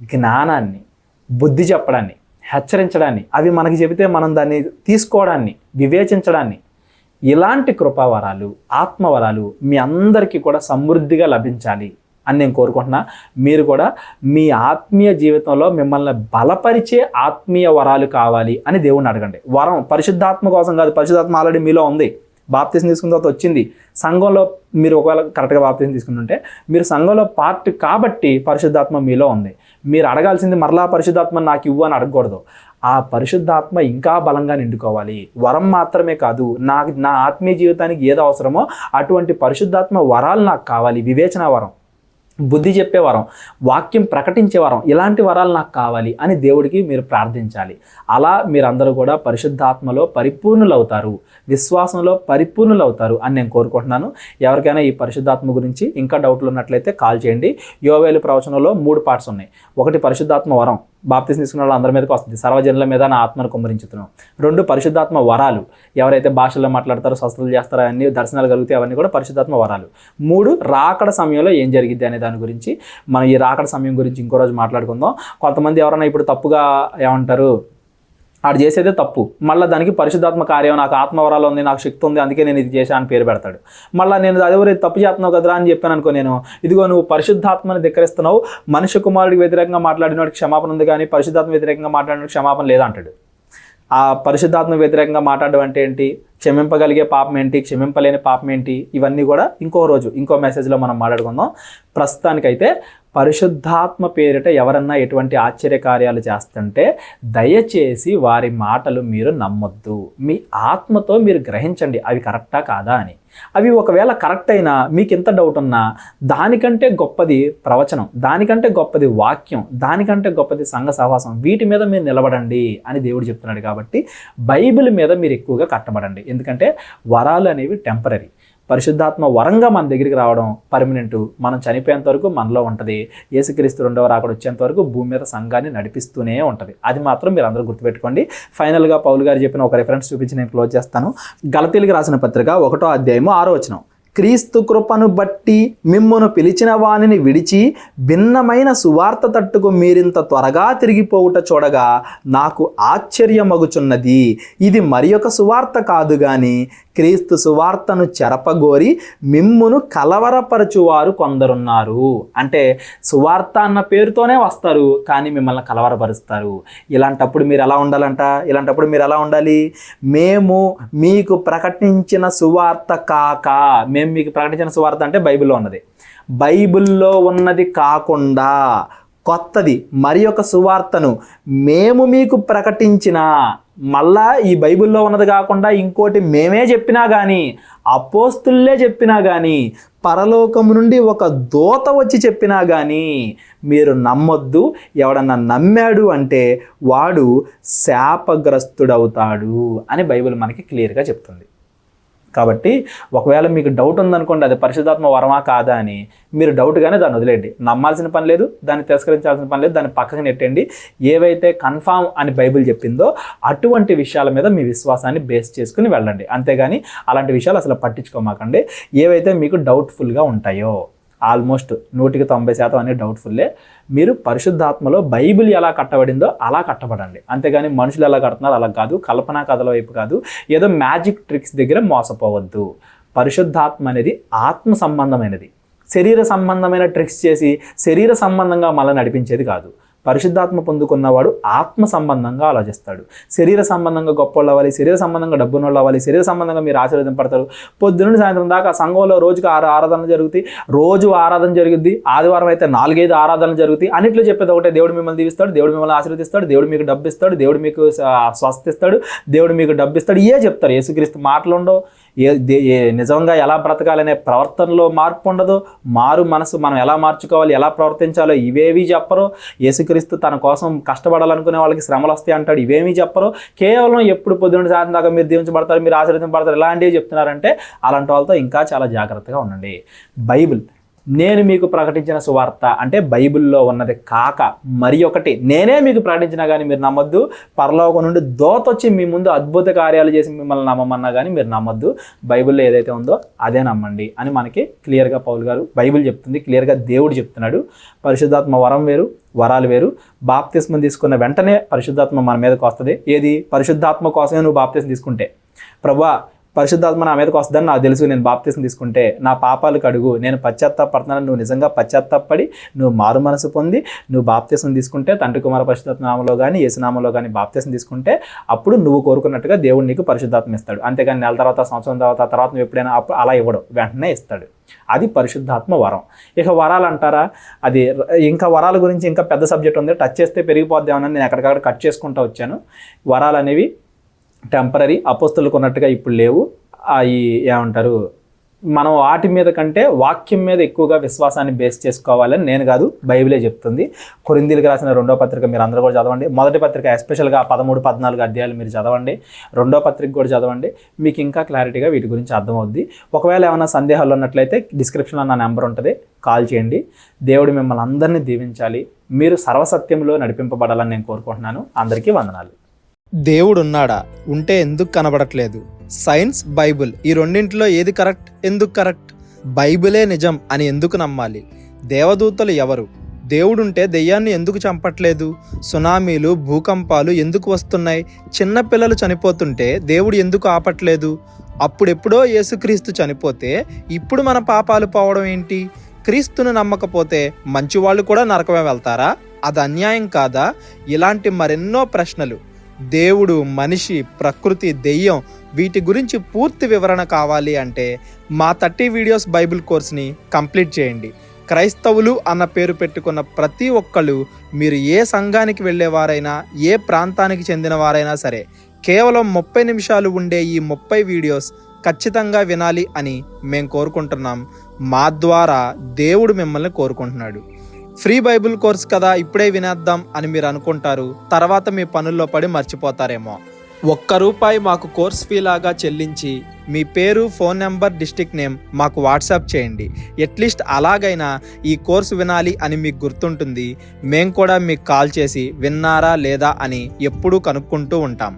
Speaker 1: జ్ఞానాన్ని, బుద్ధి చెప్పడాన్ని, హెచ్చరించడాన్ని, అవి మనకి చెబితే మనం దాన్ని తీసుకోవడాన్ని, వివేచించడాన్ని, ఇలాంటి కృపావరాలు, ఆత్మవరాలు మీ అందరికీ కూడా సమృద్ధిగా లభించాలి అని నేను కోరుకుంటున్నా. మీరు కూడా మీ ఆత్మీయ జీవితంలో మిమ్మల్ని బలపరిచే ఆత్మీయ వరాలు కావాలి అని దేవుణ్ణి అడగండి. వరం పరిశుద్ధాత్మ కోసం కాదు, పరిశుద్ధాత్మ ఆల్రెడీ మీలో ఉంది, బాప్తీసం తీసుకున్న తర్వాత వచ్చింది. సంఘంలో మీరు ఒకవేళ కరెక్ట్గా బాప్తీసం తీసుకుంటుంటే మీరు సంఘంలో పార్ట్ కాబట్టి పరిశుద్ధాత్మ మీలో ఉంది. మీరు అడగాల్సింది మరలా పరిశుద్ధాత్మ నాకు ఇవ్వు అని అడగకూడదు. ఆ పరిశుద్ధాత్మ ఇంకా బలంగా నిండుకోవాలి. వరం మాత్రమే కాదు, నా ఆత్మీయ జీవితానికి ఏది అవసరమో అటువంటి పరిశుద్ధాత్మ వరాలు నాకు కావాలి. వివేచన వరం, బుద్ధి చెప్పే వరం, వాక్యం ప్రకటించే వరం, ఇలాంటి వరాలు నాకు కావాలి అని దేవుడికి మీరు ప్రార్థించాలి. అలా మీరందరూ కూడా పరిశుద్ధాత్మలో పరిపూర్ణులు అవుతారు, విశ్వాసంలో పరిపూర్ణులు అవుతారు అని నేను కోరుకుంటున్నాను. ఎవరికైనా ఈ పరిశుద్ధాత్మ గురించి ఇంకా డౌట్లు ఉన్నట్లయితే కాల్ చేయండి. యోవేలు ప్రవచనంలో 3 పార్ట్స్ ఉన్నాయి. ఒకటి పరిశుద్ధాత్మ వరం, బాప్తీసం తీసుకున్న వాళ్ళు అందరి మీదకి వస్తుంది, సర్వజనుల మీద నా ఆత్మను కుమ్మరించుతున్నాం. 2 పరిశుద్ధాత్మ వరాలు, ఎవరైతే భాషల్లో మాట్లాడతారో, స్వస్థతలు చేస్తారో, అన్ని దర్శనాలు కలుగుతాయి, అవన్నీ కూడా పరిశుద్ధాత్మ వరాలు. 3 రాకడ సమయంలో ఏం జరిగిద్ది అనే దాని గురించి మనం ఈ రాకడ సమయం గురించి ఇంకో రోజు మాట్లాడుకుందాం. కొంతమంది ఎవరైనా ఇప్పుడు తప్పుగా ఏమంటారు, ఆడు చేసేదే తప్పు, మళ్ళీ దానికి పరిశుద్ధాత్మ కార్యం, నాకు ఆత్మవరాలు ఉంది, నాకు శక్తి ఉంది, అందుకే నేను ఇది చేశా అని పేరు పెడతాడు. మళ్ళీ నేను అదే తప్పు చేస్తున్నావు కదరా అని చెప్పాను అనుకో, నేను ఇదిగో నువ్వు పరిశుద్ధాత్మని ధిక్కరిస్తున్నావు, మనుష్య కుమారుడికి వ్యతిరేకంగా మాట్లాడినోడికి క్షమాపణ ఉంది కానీ పరిశుద్ధాత్మ వ్యతిరేకంగా మాట్లాడినోడికి క్షమాపణ లేదంటాడు. ఆ పరిశుద్ధాత్మ వ్యతిరేకంగా మాట్లాడడం అంటే ఏంటి, క్షమింపగలిగే పాపం ఏంటి, క్షమింపలేని పాపం ఏంటి, ఇవన్నీ కూడా ఇంకో రోజు ఇంకో మెసేజ్లో మనం మాట్లాడుకుందాం. ప్రస్తుతానికైతే పరిశుద్ధాత్మ పేరిట ఎవరన్నా ఎటువంటి ఆశ్చర్యకార్యాలు చేస్తుంటే దయచేసి వారి మాటలు మీరు నమ్మొద్దు. మీ ఆత్మతో మీరు గ్రహించండి అవి కరెక్టా కాదా అని. అవి ఒకవేళ కరెక్ట్ అయినా మీకు ఎంత డౌట్ ఉన్నా దానికంటే గొప్పది ప్రవచనం, దానికంటే గొప్పది వాక్యం, దానికంటే గొప్పది సంఘ సహవాసం, వీటి మీద మీరు నిలబడండి అని దేవుడు చెప్తున్నాడు. కాబట్టి బైబిల్ మీద మీరు ఎక్కువగా కట్టబడండి. ఎందుకంటే వరాలు అనేవి టెంపరరీ, పరిశుద్ధాత్మ వరంగా మన దగ్గరికి రావడం పర్మనెంట్. మనం చనిపోయేంత వరకు మనలో ఉంటుంది. యేసుక్రీస్తు 2వ రాకడ వచ్చేంత వరకు భూమి మీద సంఘాన్ని నడిపిస్తూనే ఉంటుంది. అది మాత్రం మీరు అందరూ గుర్తుపెట్టుకోండి. ఫైనల్గా పౌలు గారు చెప్పిన ఒక రెఫరెన్స్ చూపించి నేను క్లోజ్ చేస్తాను. గలతీయులకు రాసిన పత్రిక 1వ అధ్యాయము 6వ వచనం. క్రీస్తు కృపను బట్టి మిమ్మును పిలిచిన వానిని విడిచి భిన్నమైన సువార్త తట్టుకు మీరింత త్వరగా తిరిగిపోవుట చూడగా నాకు ఆశ్చర్యమగుచున్నది. ఇది మరి ఒక సువార్త కాదు గాని క్రీస్తు సువార్తను చెరపగోరి మిమ్మును కలవరపరచువారు కొందరున్నారు. అంటే సువార్త అన్న పేరుతోనే వస్తారు కానీ మిమ్మల్ని కలవరపరుస్తారు. ఇలాంటప్పుడు మీరు ఎలా ఉండాలి? మేము మీకు ప్రకటించిన సువార్త కాక, మేము మీకు ప్రకటించిన సువార్త అంటే బైబిల్లో ఉన్నది, బైబిల్లో ఉన్నది కాకుండా కొత్తది మరి ఒక సువార్తను మేము మీకు ప్రకటించిన, మళ్ళా ఈ బైబిల్లో ఉన్నది కాకుండా ఇంకోటి మేమే చెప్పినా కానీ, అపోస్తులే చెప్పినా కానీ, పరలోకము నుండి ఒక దూత వచ్చి చెప్పినా కానీ మీరు నమ్మొద్దు. ఎవడన్నా నమ్మాడు అంటే వాడు శాపగ్రస్తుడవుతాడు అని బైబిల్ మనకి క్లియర్గా చెప్తుంది. కాబట్టి ఒకవేళ మీకు డౌట్ ఉందనుకోండి అది పరిశుద్ధాత్మ వరమా కాదా అని, మీరు డౌట్గానే దాన్ని వదిలేయండి. నమ్మాల్సిన పని లేదు, దాన్ని తిరస్కరించాల్సిన పని లేదు, దాన్ని పక్కకు నెట్టండి. ఏవైతే కన్ఫామ్ అని బైబిల్ చెప్పిందో అటువంటి విషయాల మీద మీ విశ్వాసాన్ని బేస్ చేసుకుని వెళ్ళండి. అంతేగాని అలాంటి విషయాలు అసలు పట్టించుకోమాకండి. ఏవైతే మీకు డౌట్ఫుల్గా ఉంటాయో, ఆల్మోస్ట్ 100% అనే డౌట్ఫుల్లే, మీరు పరిశుద్ధాత్మలో బైబిల్ ఎలా కట్టబడిందో అలా కట్టబడండి. అంతేగాని మనుషులు ఎలా కడుతున్నారు అలా కాదు, కల్పనా కథల వైపు కాదు, ఏదో మ్యాజిక్ ట్రిక్స్ దగ్గర మోసపోవద్దు. పరిశుద్ధాత్మ అనేది ఆత్మ సంబంధమైనది, శరీర సంబంధమైన ట్రిక్స్ చేసి శరీర సంబంధంగా మళ్ళీ నడిపించేది కాదు. పరిశుద్ధాత్మ పొందుకున్నవాడు ఆత్మ సంబంధంగా ఆలోచిస్తాడు. శరీర సంబంధంగా గొప్పవాళ్ళు అవ్వాలి, శరీర సంబంధంగా డబ్బునోళ్ళు అవ్వాలి, శరీర సంబంధంగా మీరు ఆశీర్వదింపడతారు. పొద్దున్నుండి సాయంత్రం దాకా సంఘంలో రోజుకు 6 ఆరాధనలు జరుగుతాయి, రోజు ఆరాధన జరుగుద్ది, ఆదివారం అయితే 4-5 ఆరాధనలు జరుగుతాయి. అన్నిట్లో చెప్పేది ఒకటే, దేవుడు మిమ్మల్ని దీవిస్తాడు, దేవుడు మిమ్మల్ని ఆశీర్వదిస్తాడు, దేవుడు మీకు డబ్బు ఇస్తాడు, దేవుడు మీకు స్వస్థ ఇస్తాడు, దేవుడు మీకు డబ్బు ఇస్తాడు. ఇవే చెప్తారు. యేసుక్రీస్తు మాటలు ఉండవు. నిజంగా ఎలా బ్రతకాలనే ప్రవర్తనలో మార్పు ఉండదు. మారు మనసు మనం ఎలా మార్చుకోవాలి, ఎలా ప్రవర్తించాలో ఇవేవి చెప్పరు. యేసుక్రీస్తు తన కోసం కష్టపడాలనుకునే వాళ్ళకి శ్రమలు వస్తాయి అంటాడు, ఇవేమీ చెప్పరు. కేవలం ఎప్పుడు పొద్దున్న సాయంత్రం దాకా మీరు దీవించబడతారు, మీరు ఆశీర్వదింపబడతారు, ఇలాంటివి చెప్తున్నారంటే అలాంటి వాళ్ళతో ఇంకా చాలా జాగ్రత్తగా ఉండండి. బైబిల్ నేను మీకు ప్రకటించిన సువార్త అంటే బైబిల్లో ఉన్నది కాక మరి ఒకటి నేనే మీకు ప్రకటించినా కానీ మీరు నమ్మొద్దు. పరలోకం నుండి దోత వచ్చి మీ ముందు అద్భుత కార్యాలు చేసి మిమ్మల్ని నమ్మమన్నా కానీ మీరు నమ్మొద్దు. బైబిల్లో ఏదైతే ఉందో అదే నమ్మండి అని మనకి క్లియర్గా పౌలు గారు బైబిల్ చెప్తుంది, క్లియర్గా దేవుడు చెప్తున్నాడు. పరిశుద్ధాత్మ వరం వేరు, వరాలు వేరు. బాప్తిస్మం తీసుకున్న వెంటనే పరిశుద్ధాత్మ మన మీదకి వస్తుంది. ఏది? పరిశుద్ధాత్మ కోసమే నువ్వు బాప్తిస్మం తీసుకుంటే, ప్రభువా పరిశుద్ధాత్మ నా మీదకి వస్తుందని నాకు తెలుసు, నేను బాప్తిస్మం తీసుకుంటే నా పాపాలు కడుగు, నేను పశ్చాత్తాపడుతున్నాను, నువ్వు నిజంగా పశ్చాత్తాపడి నువ్వు మారు మనసు పొంది నువ్వు బాప్తిస్మం తీసుకుంటే, తండ్రి కుమార పరిశుద్ధాత్మ నామంలో కానీ యేసునామంలో కానీ బాప్తిస్మం తీసుకుంటే అప్పుడు నువ్వు కోరుకున్నట్టుగా దేవుడు నీకు పరిశుద్ధాత్మ ఇస్తాడు. అంతేగాని నెల తర్వాత, సంవత్సరం తర్వాత నువ్వు ఎప్పుడైనా అప్పుడు అలా ఇవ్వడం, వెంటనే ఇస్తాడు. అది పరిశుద్ధాత్మ వరం. ఇక వరాలు అంటారా, అది ఇంకా వరాల గురించి ఇంకా పెద్ద సబ్జెక్ట్ ఉంది, టచ్ చేస్తే పెరిగిపోద్దామని నేను ఎక్కడికక్కడ కట్ చేసుకుంటూ వచ్చాను. వరాలు అనేవి టెంపరీ, అపోస్తలుకు ఉన్నట్టుగా ఇప్పుడు లేవు. అవి ఏమంటారు, మనం వాటి మీద కంటే వాక్యం మీద ఎక్కువగా విశ్వాసాన్ని బేస్ చేసుకోవాలని నేను కాదు, బైబిలే చెప్తుంది. కొరింథీయులకు రాసిన 2వ పత్రిక మీరు అందరూ కూడా చదవండి. మొదటి పత్రిక ఎస్పెషల్గా 13-14 అధ్యాయాలు మీరు చదవండి. 2వ పత్రిక కూడా చదవండి, మీకు ఇంకా క్లారిటీగా వీటి గురించి అర్థమవుద్ది. ఒకవేళ ఏమైనా సందేహాలు ఉన్నట్లయితే డిస్క్రిప్షన్లో నా నెంబర్ ఉంటుంది, కాల్ చేయండి. దేవుడు మిమ్మల్ని అందరినీ దీవించాలి, మీరు సర్వసత్యంలో నడిపింపబడాలని నేను కోరుకుంటున్నాను. అందరికీ వందనాలు.
Speaker 2: దేవుడున్నాడా? ఉంటే ఎందుకు కనబడట్లేదు? సైన్స్, బైబిల్ ఈ రెండింటిలో ఏది కరెక్ట్? ఎందుకు కరెక్ట్? బైబిలే నిజం అని ఎందుకు నమ్మాలి? దేవదూతలు ఎవరు? దేవుడుంటే దెయ్యాన్ని ఎందుకు చంపట్లేదు? సునామీలు, భూకంపాలు ఎందుకు వస్తున్నాయి? చిన్నపిల్లలు చనిపోతుంటే దేవుడు ఎందుకు ఆపట్లేదు? అప్పుడెప్పుడో యేసుక్రీస్తు చనిపోతే ఇప్పుడు మన పాపాలు పోవడం ఏంటి? క్రీస్తును నమ్మకపోతే మంచివాళ్ళు కూడా నరకమే వెళ్తారా? అది అన్యాయం కాదా? ఇలాంటి మరెన్నో ప్రశ్నలు. దేవుడు, మనిషి, ప్రకృతి, దెయ్యం వీటి గురించి పూర్తి వివరణ కావాలి అంటే మా 30 వీడియోస్ బైబిల్ కోర్స్ని కంప్లీట్ చేయండి. క్రైస్తవులు అన్న పేరు పెట్టుకున్న ప్రతి ఒక్కళ్ళు, మీరు ఏ సంఘానికి వెళ్ళేవారైనా, ఏ ప్రాంతానికి చెందిన వారైనా సరే, కేవలం 30 నిమిషాలు ఉండే ఈ 30 వీడియోస్ ఖచ్చితంగా వినాలి అని మేము కోరుకుంటున్నాం. మా ద్వారా దేవుడు మిమ్మల్ని కోరుకుంటున్నాడు. ఫ్రీ బైబిల్ కోర్స్ కదా, ఇప్పుడే వినేద్దాం అని మీరు అనుకుంటారు. తర్వాత మీ పనుల్లో పడి మర్చిపోతారేమో. ₹1 మాకు కోర్స్ ఫీ లాగా చెల్లించి మీ పేరు, ఫోన్ నెంబర్, డిస్ట్రిక్ట్ నేమ్ మాకు వాట్సాప్ చేయండి. అట్లీస్ట్ అలాగైనా ఈ కోర్సు వినాలి అని మీకు గుర్తుంటుంది. మేము కూడా మీకు కాల్ చేసి విన్నారా లేదా అని ఎప్పుడూ కనుక్కుంటూ ఉంటాం.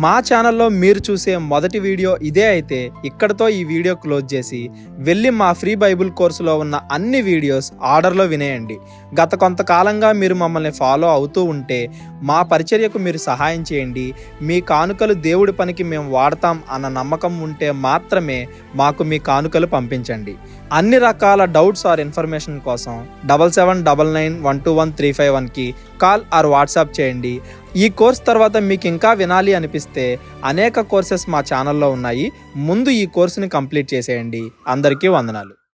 Speaker 2: మా ఛానల్లో మీరు చూసే మొదటి వీడియో ఇదే అయితే ఇక్కడతో ఈ వీడియో క్లోజ్ చేసి వెళ్ళి మా ఫ్రీ బైబిల్ కోర్సులో ఉన్న అన్ని వీడియోస్ ఆర్డర్లో వినేయండి. గత కొంతకాలంగా మీరు మమ్మల్ని ఫాలో అవుతూ ఉంటే మా పరిచర్యకు మీరు సహాయం చేయండి. మీ కానుకలు దేవుడి పనికి మేము వాడతాం అన్న నమ్మకం ఉంటే మాత్రమే మాకు మీ కానుకలు పంపించండి. అన్ని రకాల డౌట్స్ ఆర్ ఇన్ఫర్మేషన్ కోసం 7799121351కి కాల్ ఆర్ వాట్సాప్ చేయండి. ఈ కోర్స్ తర్వాత మీకు ఇంకా వినాలి అనిపిస్తే అనేక కోర్సెస్ మా ఛానల్లో ఉన్నాయి. ముందు ఈ కోర్సుని కంప్లీట్ చేసేయండి. అందరికీ వందనాలు.